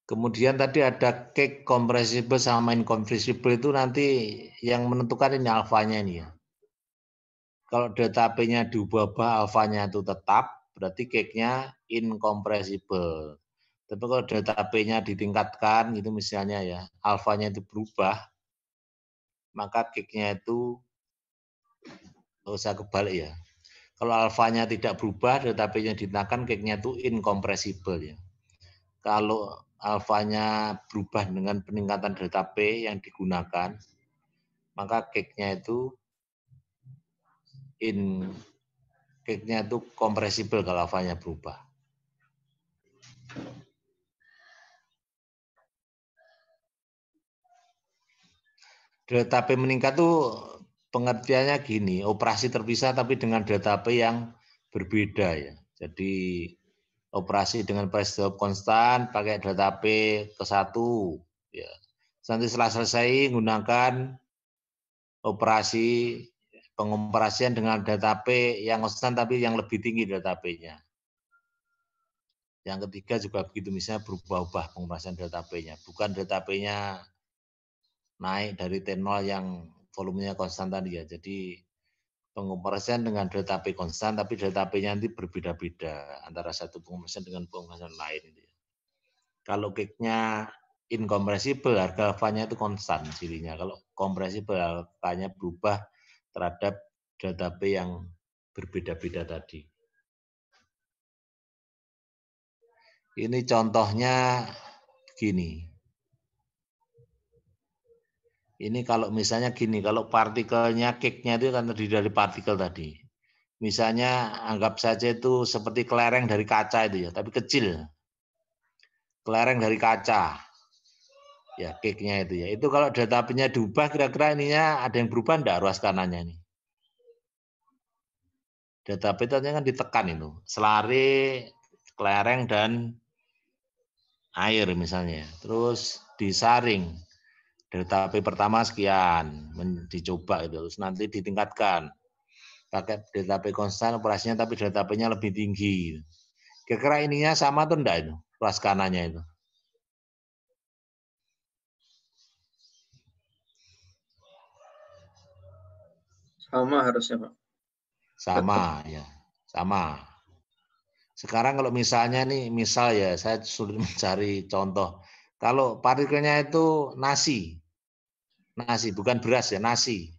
Kemudian tadi ada cake compressible sama incompressible itu nanti yang menentukan ini alfanya ini ya. Kalau delta P-nya diubah alfanya itu tetap, berarti cake-nya incompressible. Tapi kalau delta P-nya ditingkatkan gitu misalnya ya, alfanya itu berubah, maka cake-nya itu usah kebalik ya. Kalau alfanya tidak berubah, delta P-nya ditekan, cake-nya itu incompressible ya. Kalau alfanya berubah dengan peningkatan delta P yang digunakan, maka cake-nya itu kompresibel kalau alfanya berubah. Delta P meningkat tuh pengertiannya gini, operasi terpisah tapi dengan delta P yang berbeda ya. Jadi operasi dengan price drop konstan pakai delta P ke 1 ya. Nanti setelah selesai gunakan operasi pengoperasian dengan delta P yang konstan tapi yang lebih tinggi delta P-nya. Yang ketiga juga begitu, misalnya berubah-ubah pengoperasian delta P-nya, bukan delta P-nya naik dari T0 yang volumenya konstan tadi ya. Jadi pengoperasian dengan delta P konstan, tapi delta P-nya nanti berbeda-beda antara satu pengoperasian dengan pengoperasian lain. Kalau cake-nya incompressible, harga alfanya itu konstan cirinya. Kalau kompresibel, harganya berubah terhadap delta P yang berbeda-beda tadi. Ini contohnya begini. Ini kalau misalnya gini, kalau partikelnya cake-nya itu kan terdiri dari partikel tadi. Misalnya anggap saja itu seperti kelereng dari kaca itu ya, tapi kecil. Kelereng dari kaca. Ya, cake-nya itu ya. Itu kalau delta P-nya diubah, kira-kira ininya ada yang berubah enggak ruas kanannya ini? Delta P itu kan ditekan itu. Selare, kelereng, dan air misalnya. Terus disaring. Delta P pertama sekian, dicoba itu. Terus nanti ditingkatkan. Pakai delta P konstan operasinya, tapi delta P-nya lebih tinggi. Kira-kira ininya sama tuh enggak itu? Ruas kanannya itu. Sama harusnya, Pak. Sama, ya. Sama. Sekarang kalau misalnya nih, misal ya, saya sulit mencari contoh. Kalau partikelnya itu nasi bukan beras ya, nasi.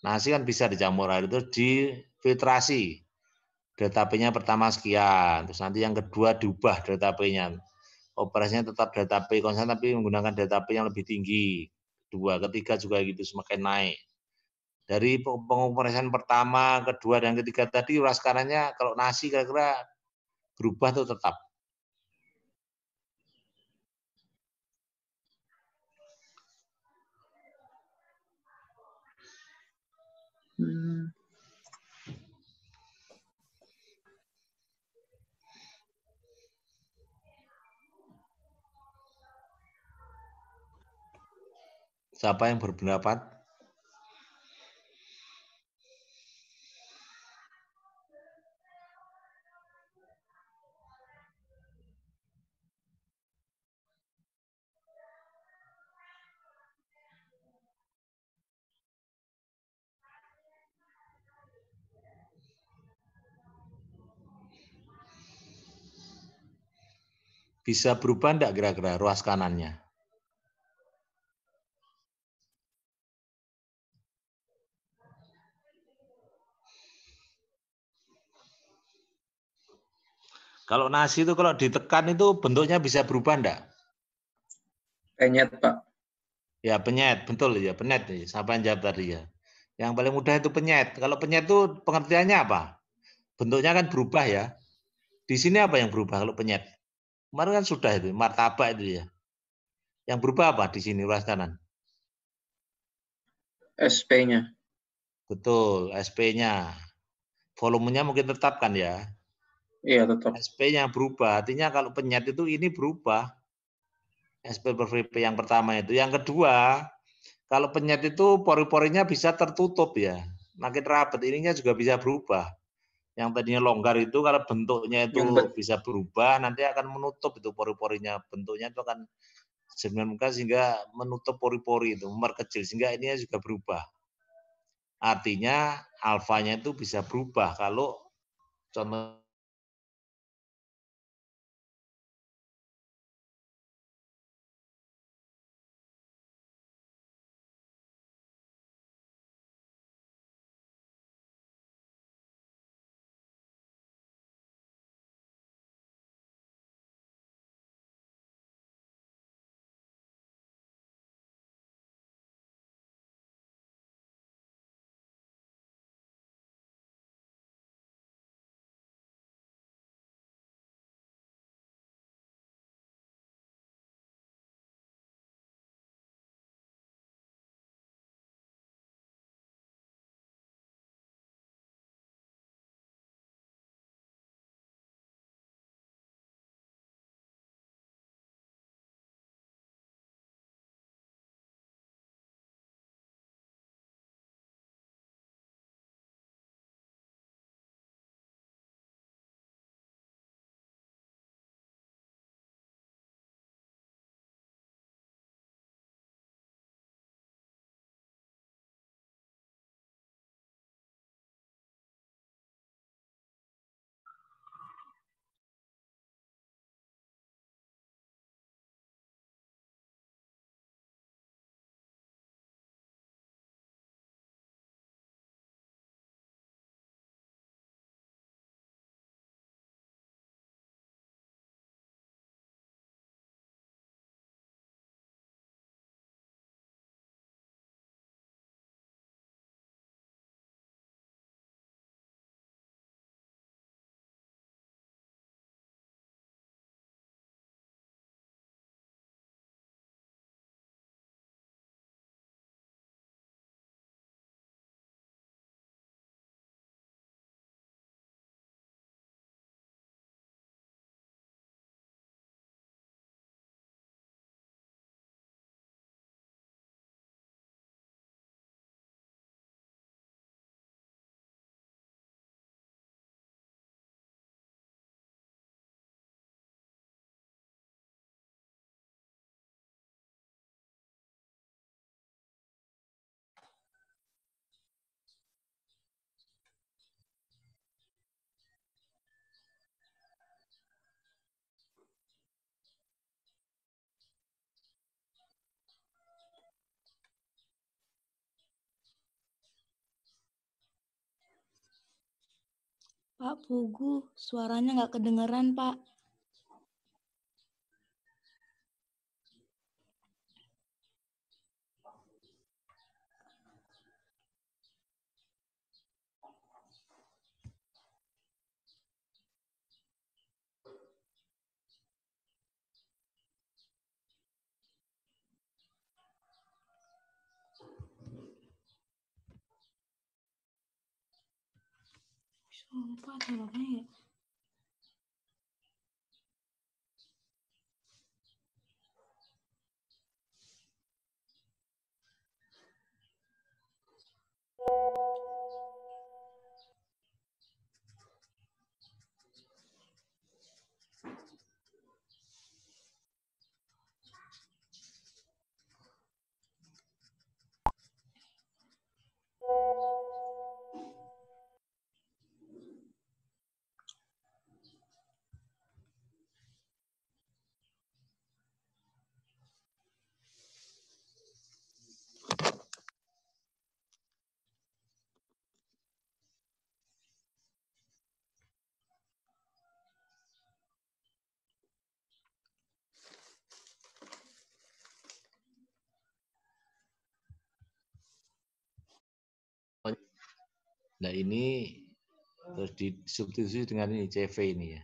Nasi kan bisa dicampur air itu difiltrasi. Delta P-nya pertama sekian, terus nanti yang kedua diubah delta P-nya. Operasinya tetap delta P konstan tapi menggunakan delta P yang lebih tinggi. Kedua, ketiga juga gitu, semakin naik. Dari pengoperasian pertama, kedua, dan ketiga tadi ruas kanannya kalau nasi kira-kira berubah tuh tetap. Siapa yang berpendapat? Bisa berubah enggak kira-kira ruas kanannya? Kalau nasi itu kalau ditekan itu bentuknya bisa berubah enggak? Penyet, Pak. Ya penyet, betul ya penyet. Siapa yang jawab tadi ya? Yang paling mudah itu penyet. Kalau penyet itu pengertiannya apa? Bentuknya kan berubah ya. Di sini apa yang berubah kalau penyet? Kemarin kan sudah itu, martabak itu ya. Yang berubah apa di sini ruas kanan? SP-nya. Betul, SP-nya. Volumenya mungkin tetap kan ya. Iya, tetap. SP-nya berubah. Artinya kalau penyet itu ini berubah. SP per VP yang pertama itu. Yang kedua, kalau penyet itu pori-porinya bisa tertutup ya. Makin rapat ininya juga bisa berubah. Yang tadinya longgar itu kalau bentuknya itu Nyumpet. bisa berubah, nanti akan menutup itu pori-porinya. Bentuknya itu akan sedemikian sehingga menutup pori-pori itu, memperkecil sehingga ininya juga berubah. Artinya alfanya itu bisa berubah kalau contoh Pak Pugu, suaranya nggak kedengeran, Pak. Lupa suaranya ya. Nah ini terus disubstitusi dengan ini CV ini ya.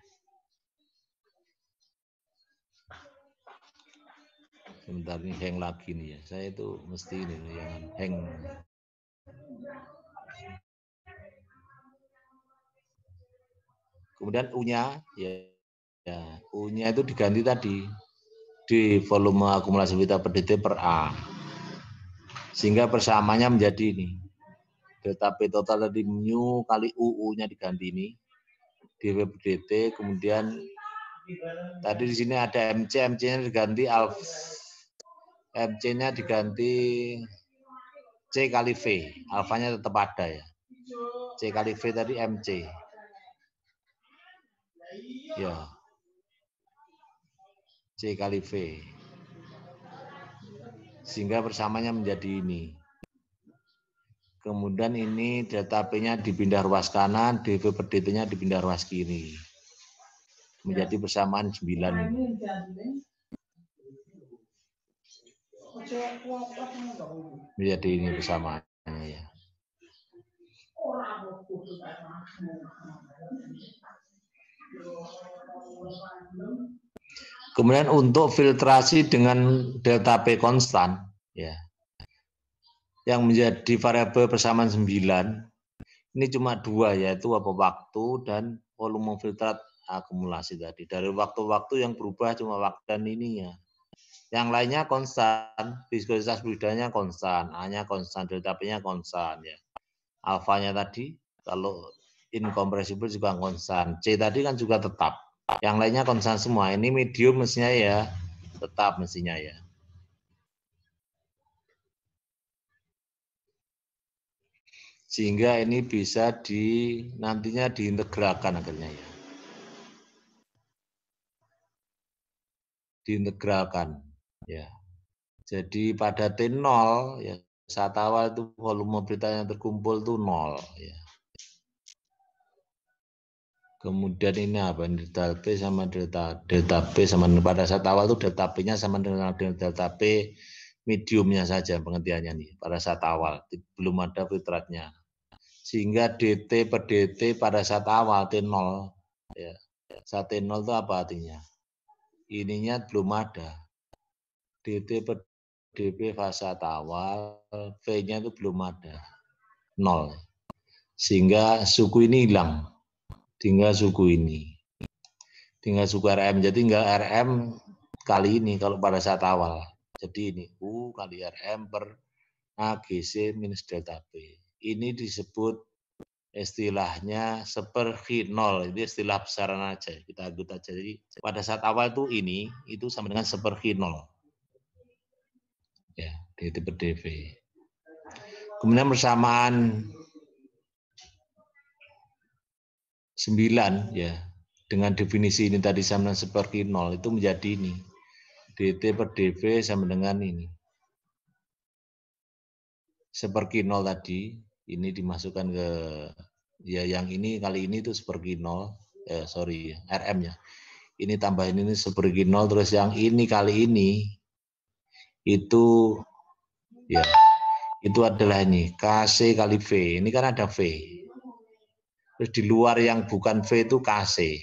Sebentar ini hang lagi nih ya. Saya itu mesti ini jangan hang. Kemudian U-nya ya U-nya itu diganti tadi di volume akumulasi filter per dt per A. Sehingga persamaannya menjadi ini. Delta P total tadi mu kali UU-nya diganti ini. dV per dt, kemudian tadi di sini ada MC, MC-nya diganti alpha. MC-nya diganti C kali V, alfanya tetap ada ya. C kali V tadi MC. Ya. C kali V. Sehingga persamanya menjadi ini. Kemudian ini delta P-nya dipindah ruas kanan, dV per dt-nya dipindah ruas kiri. Menjadi persamaan 9. Menjadi ini persamaannya ya. Kemudian untuk filtrasi dengan delta P konstan ya. Yang menjadi variabel persamaan 9 ini cuma dua, yaitu waktu dan volume filtrat akumulasi tadi. Dari waktu-waktu yang berubah cuma waktu dan ininya. Yang lainnya konstan, viskositas fluidanya konstan, A-nya konstan, delta P-nya konstan ya. Alfanya tadi kalau incompressible juga konstan. C tadi kan juga tetap. Yang lainnya konstan semua. Ini medium mestinya ya tetap mestinya ya. Sehingga ini bisa nantinya diintegralkan akhirnya ya. Diintegralkan ya. Jadi pada T0 ya saat awal itu volume berita yang terkumpul itu 0 ya. Kemudian ini apa? Delta P sama delta P sama pada saat awal itu delta P-nya sama dengan delta P mediumnya saja pengertiannya nih pada saat awal, belum ada filtratnya. Sehingga dt per dt pada saat awal T0 ya. Saat T0 itu apa artinya? Ininya belum ada. dt per dp fase awal, V-nya itu belum ada. 0. Sehingga suku ini hilang. Tinggal suku ini. Tinggal suku RM. Jadi tinggal RM kali ini kalau pada saat awal. Jadi ini U kali RM per AGC minus delta P. Ini disebut istilahnya seperhi 0. Itu istilah besaran aja. Kita anggap aja. Jadi pada saat awal itu ini, itu sama dengan seperhi 0. Ya, dt per dv. Kemudian persamaan 9 ya. Dengan definisi ini tadi sama dengan seperti 0 itu menjadi ini. dt per dv sama dengan ini. Seperti 0 tadi, ini dimasukkan ke Ya yang ini kali ini itu seperti 0, sorry RM-nya. Ini tambahin ini seperti 0, terus yang ini kali ini itu ya itu adalah ini KC kali V. Ini kan ada V. Terus di luar yang bukan V itu KC.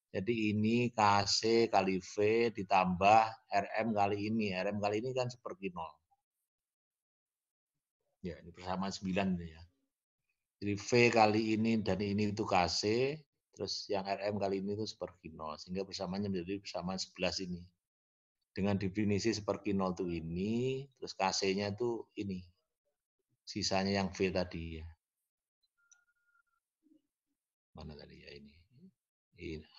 Jadi ini KC kali V ditambah RM kali ini. RM kali ini kan seperti 0. Ya, ini persamaan 9 ya. Jadi V kali ini dan ini itu KC, terus yang RM kali ini itu seperti 0. Sehingga persamaannya menjadi persamaan 11 ini. Dengan definisi seperti 0 itu ini, terus KC-nya itu ini. Sisanya yang V tadi ya. Mana tadi ya ini.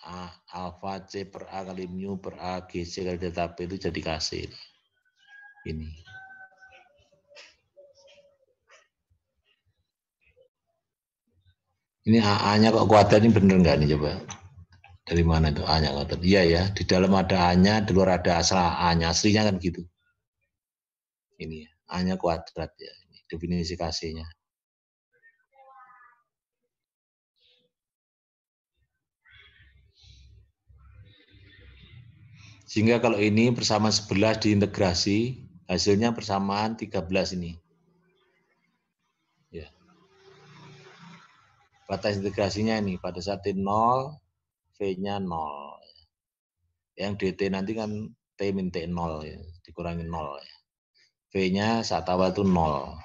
A, alfa C per A kali mu per A GC kali delta P itu jadi KC. Ini. Ini A-nya kok kuadrat ini bener nggak nih coba? Dari mana itu A-nya kuadrat? Iya ya, di dalam ada A-nya, di luar ada asal A-nya. Aslinya kan gitu. Ini ya, A-nya kuadrat ya. Ini definisi KC-nya. Sehingga kalau ini persamaan 11 diintegrasi, hasilnya persamaan 13 ini. Ya. Batas integrasinya ini pada saat T 0, V-nya 0. Yang DT nanti kan T min T 0 ya, dikurangi 0 ya. V-nya saat awal itu 0.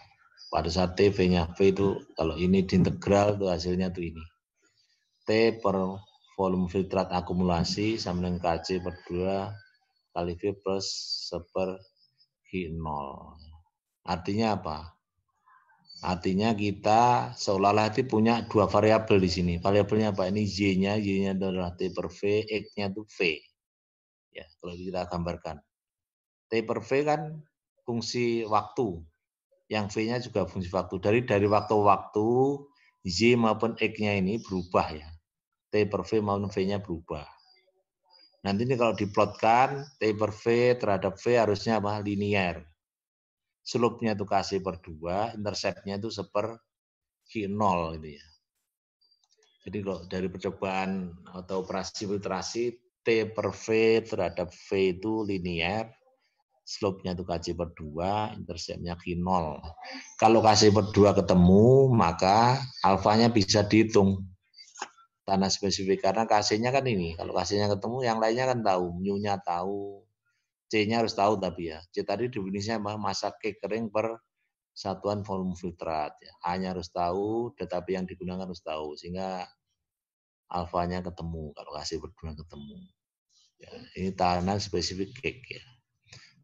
Pada saat T, V-nya V itu kalau ini diintegral itu hasilnya itu ini. T per volume filtrat akumulasi sama dengan KC per 2 kali V plus 1/G0. Artinya apa? Artinya kita seolah-olah itu punya dua variabel di sini. Variabelnya apa? Ini Y-nya, Y-nya adalah T per V, X-nya itu V. Ya, kalau kita gambarkan. T per V kan fungsi waktu. Yang V-nya juga fungsi waktu. Dari waktu-waktu, Y maupun X-nya ini berubah ya. T per V maupun V-nya berubah. Nanti ini kalau diplotkan, T per V terhadap V harusnya apa? Linier. Slope-nya itu KC per 2, intercept-nya itu G0 gitu ya. Jadi kalau dari percobaan atau operasi filtrasi, T per V terhadap V itu linier, slope-nya itu KC per 2, intercept-nya G0. Kalau KC per 2 ketemu, maka alfanya bisa dihitung. Tanah spesifik, karena KC-nya kan ini. Kalau KC-nya ketemu, yang lainnya kan tahu. Mu-nya tahu, C-nya harus tahu tapi ya. C tadi definisinya apa? Massa K kering per satuan volume filtrat. A-nya harus tahu, tetapi yang digunakan harus tahu. Sehingga alfanya ketemu, kalau KC per 2 ketemu. Ya, ini tahanan spesifik K ya.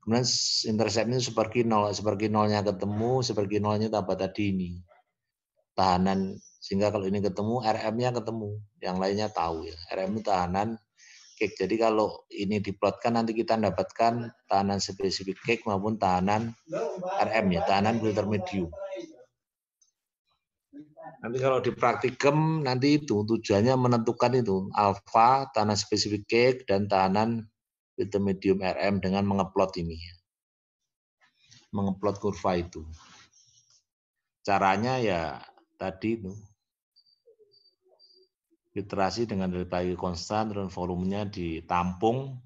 Kemudian interceptnya seperti 0, seperti 0-nya ketemu, seperti 0-nya tambah tadi ini. Tahanan, sehingga kalau ini ketemu, RM-nya ketemu. Yang lainnya tahu ya. RM itu tahanan cake. Jadi kalau ini diplotkan nanti kita dapatkan tahanan spesifik cake maupun tahanan RM ya, tahanan filter medium. Nanti kalau di praktikum nanti itu tujuannya menentukan itu alfa, tahanan spesifik cake dan tahanan filter medium RM dengan mengeplot ini. Mengeplot kurva itu. Caranya ya tadi itu. Filtrasi dengan derivatif konstan dan volumenya ditampung.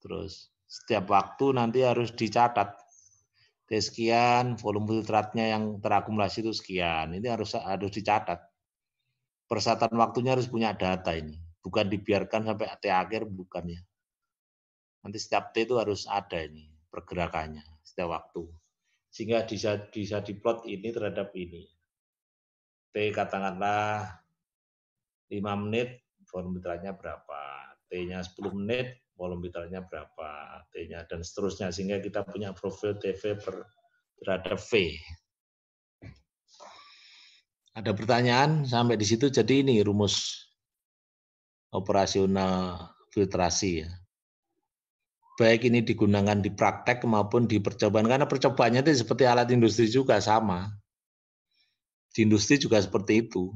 Terus setiap waktu nanti harus dicatat. T sekian, volume filtratnya yang terakumulasi itu sekian. Ini harus dicatat. Persatan waktunya harus punya data ini. Bukan dibiarkan sampai T akhir, bukan ya. Nanti setiap T itu harus ada ini pergerakannya setiap waktu. Sehingga bisa diplot ini terhadap ini. T katakanlah 5 menit, volume filtratnya berapa. T-nya 10 menit, volume filtratnya berapa. T-nya dan seterusnya. Sehingga kita punya profil TV terhadap V. Ada pertanyaan sampai di situ? Jadi ini rumus operasional filtrasi ya. Baik ini digunakan di praktek maupun di percobaan. Karena percobaannya itu seperti alat industri juga sama. Di industri juga seperti itu.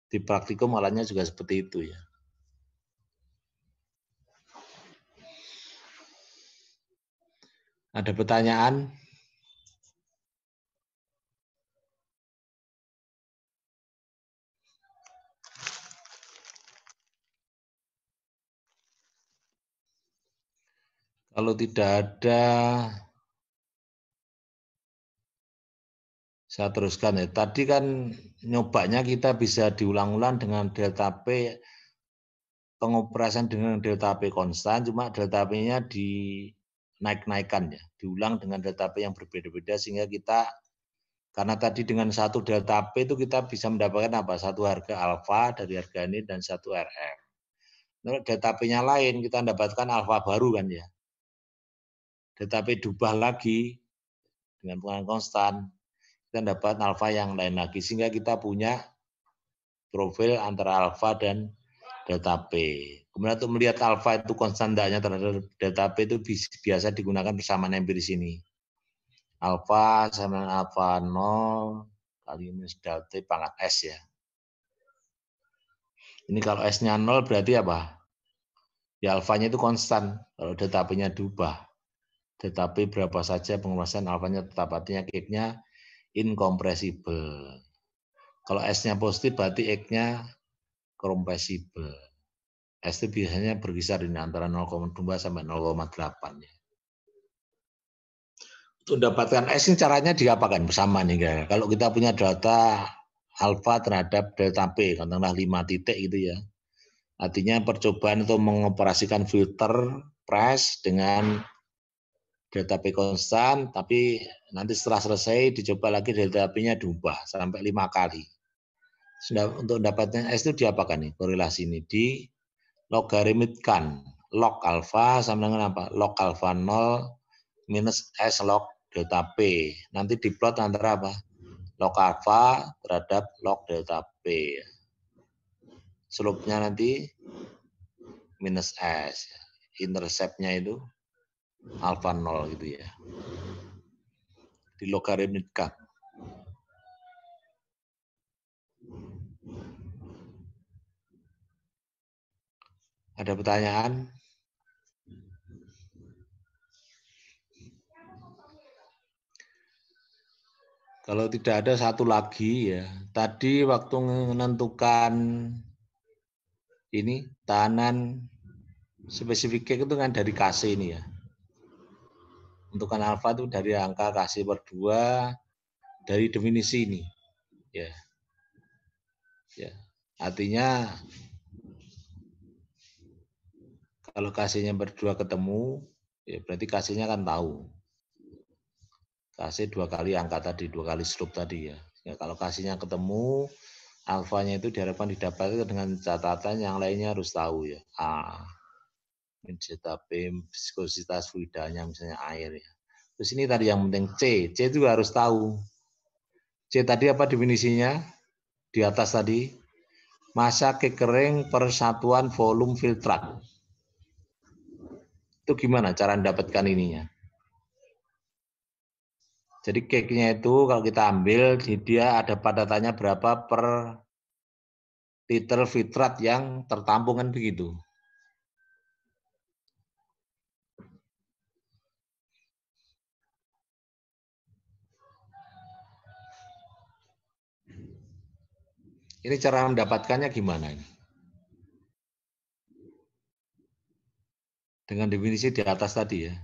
Di praktikum alatnya juga seperti itu ya. Ada pertanyaan? Kalau tidak ada, saya teruskan ya. Tadi kan nyobanya kita bisa diulang-ulang dengan delta P, pengoperasian dengan delta P konstan, cuma delta P-nya dinaik-naikkan ya, diulang dengan delta P yang berbeda-beda sehingga kita, karena tadi dengan satu delta P itu kita bisa mendapatkan apa? Satu harga alfa dari harga ini dan satu RR. Menurut delta P-nya lain, kita mendapatkan alfa baru kan ya. Delta P diubah lagi dengan pengurangan konstan, kita dapat alfa yang lain lagi sehingga kita punya profil antara alfa dan delta P. Kemudian untuk melihat alfa itu konstan tidaknya terhadap delta P itu biasa digunakan persamaan empiris ini. Alfa sama dengan alfa 0 kali minus delta pangkat S ya. Ini kalau S-nya 0 berarti apa? Ya alfanya itu konstan, kalau delta P-nya diubah. Delta P berapa saja penguasaan alfanya tetap, artinya X-nya incompressible. Kalau S-nya positif berarti X-nya compressible. S itu biasanya berkisar di antara 0,2 sampai 0,8 ya. Untuk mendapatkan S ini caranya diapakan bersama nih. Kalau kita punya delta alfa terhadap delta P, katakanlah 5 titik gitu ya. Artinya percobaan untuk mengoperasikan filter press dengan delta P konstan, tapi nanti setelah selesai dicoba lagi delta P-nya diubah sampai 5 kali. Untuk mendapatkan S itu diapakan nih korelasi ini? Di logaritmkan log alfa sama dengan apa? Log alfa 0 minus S log delta P. Nanti diplot antara apa? Log alfa terhadap log delta P. Slope-nya nanti minus S. Intercept-nya itu alfa 0 gitu ya. Di logaritmkan. Ada pertanyaan? Kalau tidak ada satu lagi ya. Tadi waktu menentukan ini tahanan spesifik itu kan dari KC ini ya. Menentukan alfa itu dari angka KC per 2 dari definisi ini. Ya. Ya. Artinya kalau KC-nya berdua ketemu, ya berarti KC-nya kan tahu. KC 2 kali angka tadi, 2 kali slope tadi ya. Ya kalau KC-nya ketemu, alfanya itu diharapkan didapatkan dengan catatan yang lainnya harus tahu ya. A, delta P, viskositas fluidanya misalnya air ya. Terus ini tadi yang penting C juga harus tahu. C tadi apa definisinya? Di atas tadi, massa kekering per satuan volume filtrat. Itu gimana cara mendapatkan ininya? Jadi cake-nya itu kalau kita ambil, dia ada padatannya berapa per liter filtrat yang tertampung kan begitu. Ini cara mendapatkannya gimana ini? Dengan definisi di atas tadi ya.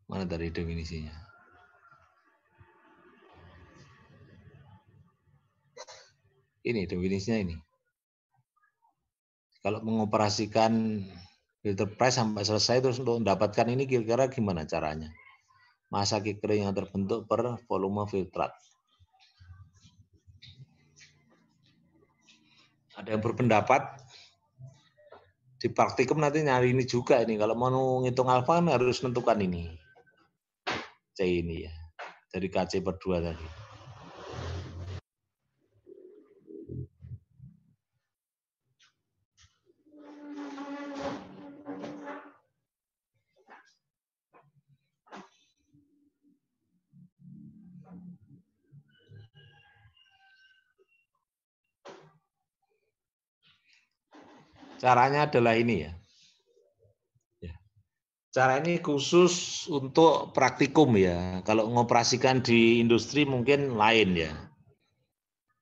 Mana dari definisinya? Ini definisinya ini. Kalau mengoperasikan filter press sampai selesai terus untuk mendapatkan ini kira-kira gimana caranya? Massa kekering yang terbentuk per volume filtrat. Ada yang berpendapat di praktikum nanti nyari ini juga ini. Kalau mau ngitung alfa harus menentukan ini. C ini ya. Dari KC per 2 tadi. Caranya adalah ini ya. Cara ini khusus untuk praktikum ya. Kalau mengoperasikan di industri mungkin lain ya.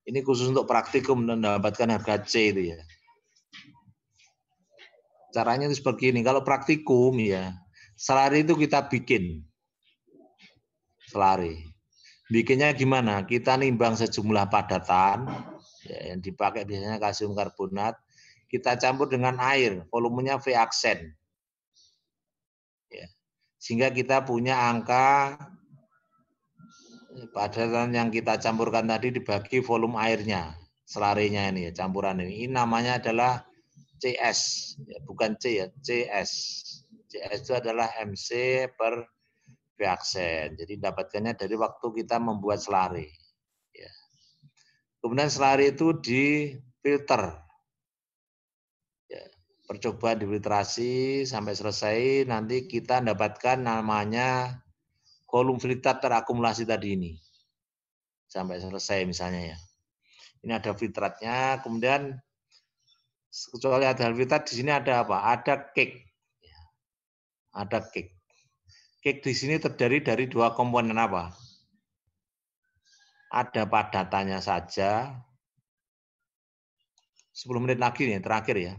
Ini khusus untuk praktikum mendapatkan harga C itu ya. Caranya itu seperti ini. Kalau praktikum ya, selari itu kita bikin. Selari. Bikinnya gimana? Kita nimbang sejumlah padatan ya, yang dipakai biasanya kalsium karbonat. Kita campur dengan air, volumenya V aksen. Ya. Sehingga kita punya angka padatan yang kita campurkan tadi dibagi volume airnya, selarinya ini ya, campuran ini. Ini namanya adalah CS, ya, bukan C ya, CS. CS itu adalah MC per V aksen. Jadi dapatkannya dari waktu kita membuat selari. Ya. Kemudian selari itu difilter. Ya. Percobaan difiltrasi sampai selesai, nanti kita dapatkan namanya volume filtrat terakumulasi tadi ini. Sampai selesai misalnya ya. Ini ada filtratnya, kemudian kecuali ada filtrat, di sini ada apa? Ada cake. Ada cake. Cake di sini terdiri dari dua komponen apa? Ada padatannya saja. 10 menit lagi nih, terakhir ya.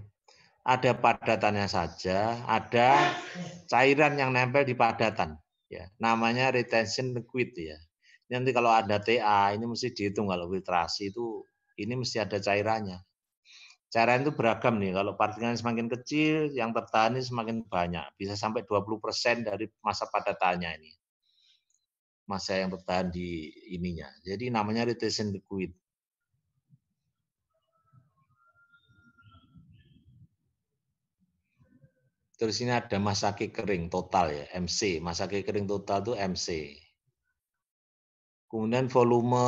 Ada padatannya saja, ada cairan yang nempel di padatan. Ya, namanya retention liquid ya. Nanti kalau ada TA, ini mesti dihitung kalau filtrasi itu, ini mesti ada cairannya. Cairan itu beragam nih, kalau partikelnya semakin kecil, yang tertahan ini semakin banyak. Bisa sampai 20% dari masa padatannya ini. Masa yang bertahan di ininya. Jadi namanya retention liquid. Terus ini ada masa kering total ya, MC. Masa kering total itu MC. Kemudian volume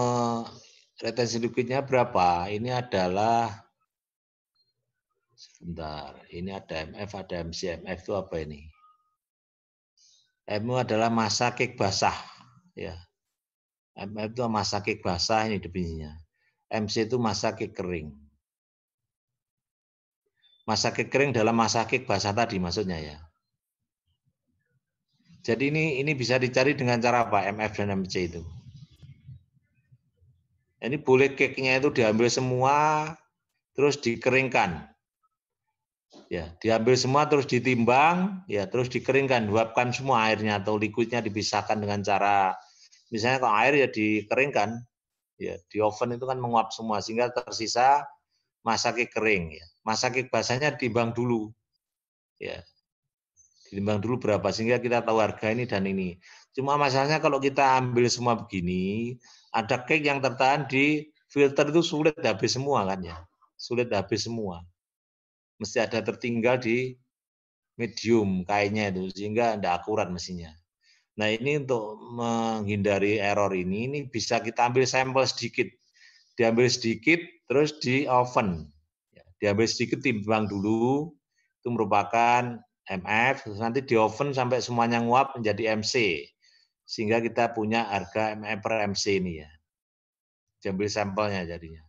retention liquidnya berapa? Ini adalah, sebentar, ini ada MF, ada MC. MF itu apa ini? MF adalah masa cake basah. Ya. MF itu masa cake basah, ini definisinya. MC itu masa cake kering. Masa cake kering dalam masa cake basah tadi maksudnya ya. Jadi ini bisa dicari dengan cara apa? MF dan MC itu. Ini boleh cake-nya itu diambil semua, terus dikeringkan. Ya, diambil semua terus ditimbang, ya terus dikeringkan, luapkan semua airnya atau liquidnya dipisahkan dengan cara, misalnya kalau air ya dikeringkan, ya di oven itu kan menguap semua sehingga tersisa masa cake kering. Ya. Masa cake basahnya ditimbang dulu, ya ditimbang dulu berapa sehingga kita tahu harga ini dan ini. Cuma masalahnya kalau kita ambil semua begini, ada cake yang tertahan di filter itu sulit habis semua kan ya, sulit habis semua. Mesti ada tertinggal di medium kainnya itu sehingga tidak akurat mestinya. Nah ini untuk menghindari error ini bisa kita ambil sampel sedikit, diambil sedikit terus di oven, diambil sedikit timbang dulu, itu merupakan MF, nanti di oven sampai semuanya nguap menjadi MC, sehingga kita punya harga MF per MC ini ya, diambil sampelnya jadinya.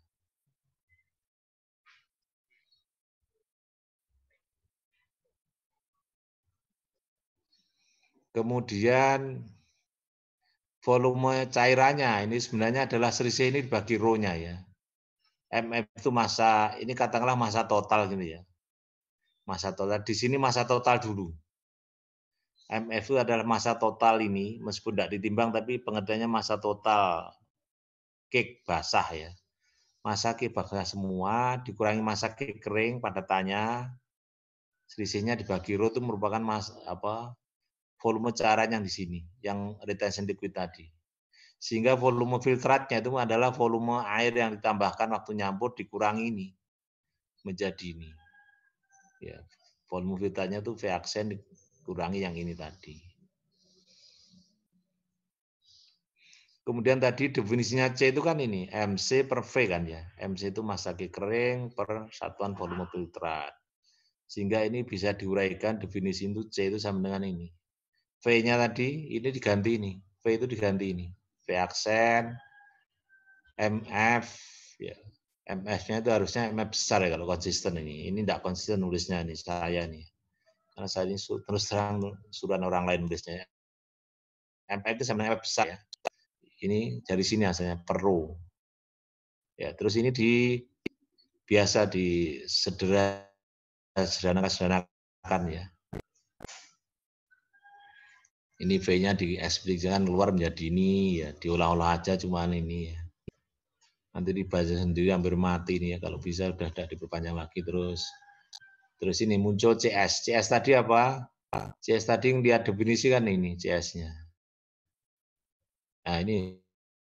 Kemudian volume cairannya ini sebenarnya adalah selisih ini dibagi row-nya ya. MF itu masa, ini katakanlah masa total gitu ya. Masa total, di sini masa total dulu. MF itu adalah masa total ini, meskipun tidak ditimbang tapi pengertiannya masa total cake basah ya. Masa cake basah semua dikurangi masa cake kering padatannya, selisihnya dibagi row itu merupakan volume cairan yang di sini, yang retention liquid tadi. Sehingga volume filtratnya itu adalah volume air yang ditambahkan waktu nyampur dikurangi ini menjadi ini. Ya, volume filtratnya itu V aksen dikurangi yang ini tadi. Kemudian tadi definisinya C itu kan ini, MC per V kan ya. MC itu massa kering per satuan volume filtrat. Sehingga ini bisa diuraikan definisi itu C itu sama dengan ini. V-nya tadi ini diganti ini. V itu diganti ini. V aksen, MF, ya. MF-nya itu harusnya MF besar ya kalau konsisten ini. Ini tidak konsisten nulisnya ini saya nih. Karena saya ini terus terang surat orang lain nulisnya. MF itu sama MF besar ya. Ini dari sini asalnya perlu. Ya, terus ini biasa disederhanakan pisahkan ya. Ini V-nya diekspresikan keluar menjadi ini ya, diolah-olah aja cuman ini ya. Nanti dibaca sendiri hampir mati nih ya, kalau bisa udah diperpanjang lagi terus. Terus ini muncul CS. CS tadi apa? CS tadi yang dia definisikan ini CS-nya. Nah ini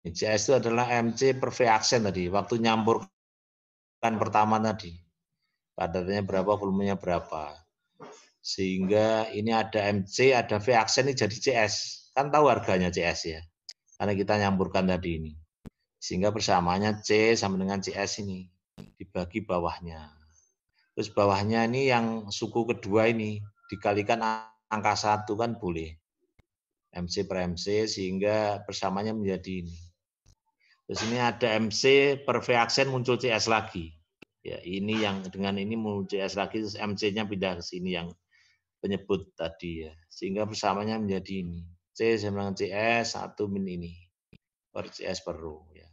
CS itu adalah MC per V aksen tadi, waktu nyampurkan pertama tadi. Padatnya berapa, volumenya berapa. Sehingga ini ada MC, ada V aksen ini jadi CS. Kan tahu harganya CS ya. Karena kita nyampurkan tadi ini. Sehingga persamaannya C sama dengan CS ini. Dibagi bawahnya. Terus bawahnya ini yang suku kedua ini. Dikalikan angka 1 kan boleh. MC per MC sehingga persamaannya menjadi ini. Terus ini ada MC per V aksen muncul CS lagi. Ya, ini yang dengan ini muncul CS lagi, terus MC-nya pindah ke sini yang penyebut tadi ya. Sehingga persamaannya menjadi ini. C sama dengan CS, 1 min ini. Per CS per rho. Ya.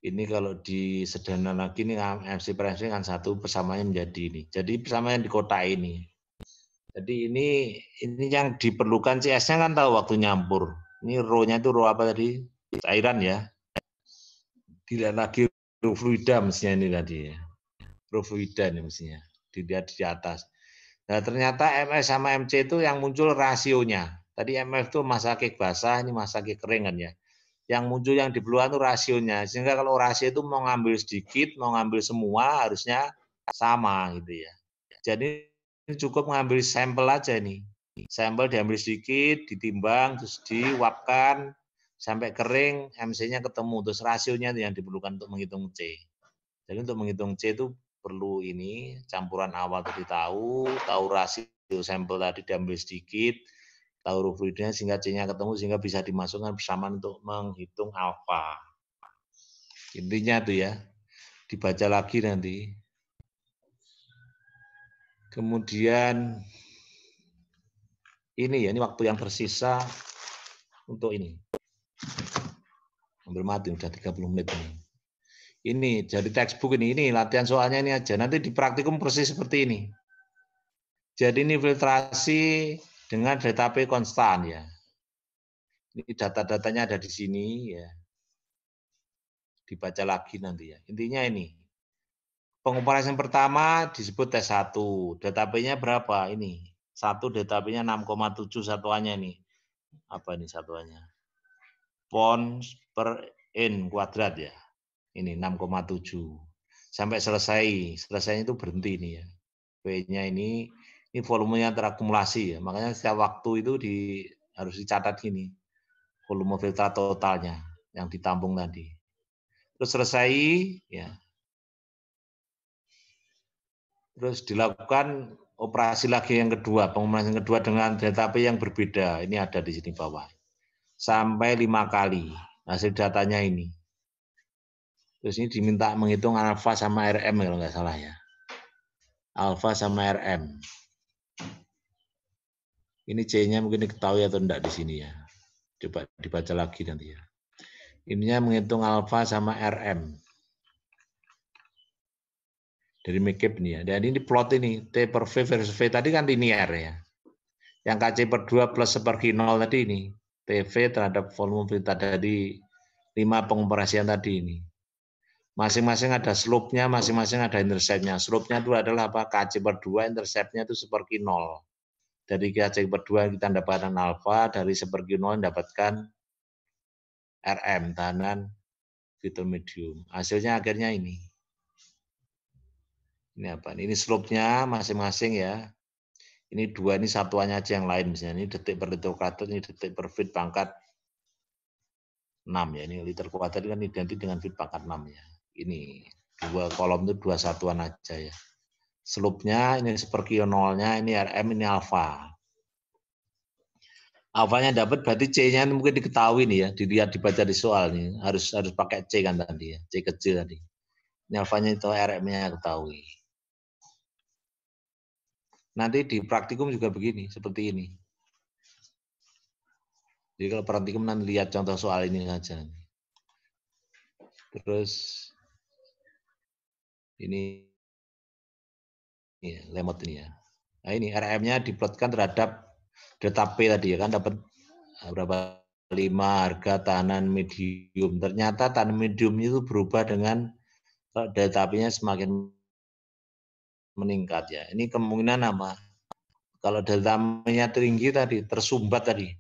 Ini kalau disederhanakan lagi ini MC per MC kan 1 persamaannya menjadi ini. Jadi persamaannya di kotak ini. Jadi ini yang diperlukan CS-nya kan tahu waktu nyampur. Ini rho-nya itu rho apa tadi? Cairan ya. Tidak lagi rho fluida mestinya ini tadi ya. Rho fluida ini mestinya. Dilihat di atas. Nah ternyata MS sama MC itu yang muncul rasionya. Tadi MF itu masa kek basah, ini masa kek kering kan ya. Yang muncul yang diperlukan itu rasionya. Sehingga kalau rasio itu mau ngambil sedikit, mau ngambil semua harusnya sama gitu ya. Jadi cukup ngambil sampel aja nih. Sampel diambil sedikit, ditimbang, terus diuapkan sampai kering, MC-nya ketemu. Terus rasionya yang diperlukan untuk menghitung C. Jadi untuk menghitung C itu perlu ini, campuran awal tadi tahu rasio sampel tadi diambil sedikit, tahu fluidnya sehingga C-nya ketemu, sehingga bisa dimasukkan bersamaan untuk menghitung alfa. Intinya tuh ya, dibaca lagi nanti. Kemudian ini ya, ini waktu yang tersisa untuk ini. Hampir mati, udah 30 menit ini. Ini jadi textbook ini latihan soalnya ini aja. Nanti di praktikum persis seperti ini. Jadi ini filtrasi dengan DTP konstan ya. Ini data-datanya ada di sini ya. Dibaca lagi nanti ya. Intinya ini. Pengumpulan pertama disebut T1. DTP-nya berapa? Ini. 1 DTP-nya 6,7 satuannya nih. Apa ini satuannya? Pounds per in kuadrat ya. Ini 6,7. Sampai selesai. Selesainya itu berhenti ini ya. V-nya ini volumenya terakumulasi ya. Makanya setiap waktu itu harus dicatat gini. Volume filter totalnya yang ditampung tadi. Terus selesai ya. Terus dilakukan operasi lagi yang kedua, pengumuman yang kedua dengan DTP yang berbeda. Ini ada di sini bawah. Sampai 5 kali hasil datanya ini. Terus ini diminta menghitung alfa sama RM kalau nggak salah ya. Alfa sama RM. Ini C-nya mungkin diketahui atau enggak di sini ya. Coba dibaca lagi nanti ya. Ininya menghitung alfa sama RM. Dari Mekip nih ya. Dan ini plot ini. T per V versus V tadi kan linear ya. Yang KC per 2 plus seperti 0 tadi ini. TV terhadap volume filter dari 5 pengomparasian tadi ini. Masing-masing ada slope-nya, masing-masing ada intercept-nya. Slope-nya itu adalah apa? KC per 2, intercept-nya itu seperti 0. Dari KC per 2 kita mendapatkan alfa, dari seperti 0 mendapatkan RM, tahanan vital medium. Hasilnya akhirnya ini. Ini apa? Ini slope-nya masing-masing ya. Ini 2, ini satuannya aja yang lain. Misalnya ini detik per liter kuadrat, ini detik per feet pangkat 6 ya. Ini liter kuadrat kan identik dengan feet pangkat 6 ya. Ini 2 kolom itu 2 satuan aja ya. Slope-nya ini seperti nolnya, ini RM, ini alfa. Alfanya dapat berarti C-nya mungkin diketahui nih ya, dilihat dibaca di soal nih. Harus pakai C kan tadi ya, C kecil tadi. Ini alfanya itu RM-nya ketahui. Nanti di praktikum juga begini, seperti ini. Jadi kalau praktikum nanti lihat contoh soal ini saja. Terus ini lemot ini ya. Nah ini RM-nya diplotkan terhadap delta P tadi ya kan, dapat berapa 5 harga tahanan medium. Ternyata tahanan medium itu berubah dengan delta P-nya semakin meningkat ya. Ini kemungkinan apa? Kalau delta P-nya tinggi tadi, tersumbat tadi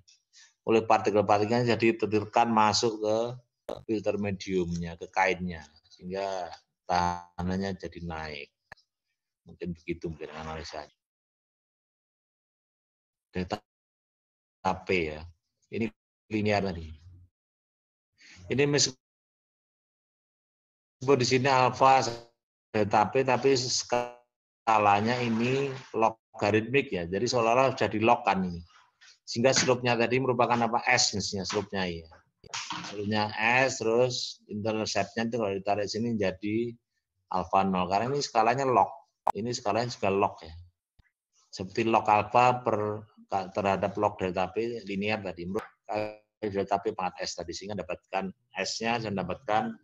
oleh partikel-partikelnya, jadi tertekan masuk ke filter mediumnya, ke kainnya, sehingga tahanannya jadi naik. Mungkin begitu mungkin analisanya. Delta P ya. Ini linear tadi. Ini meskipun di sini alfa delta P, tapi skalanya ini logaritmik ya. Jadi seolah-olah sudah dilogkan ini. Sehingga slope-nya tadi merupakan apa? S mestinya slope-nya ya. Slope-nya S, terus intercept-nya itu kalau ditarik sini jadi alfa 0. Karena ini skalanya log. Ini skalanya juga log ya. Seperti log alfa terhadap log delta P linear tadi. Delta P pangkat S tadi, sehingga dapatkan S-nya dan dapatkan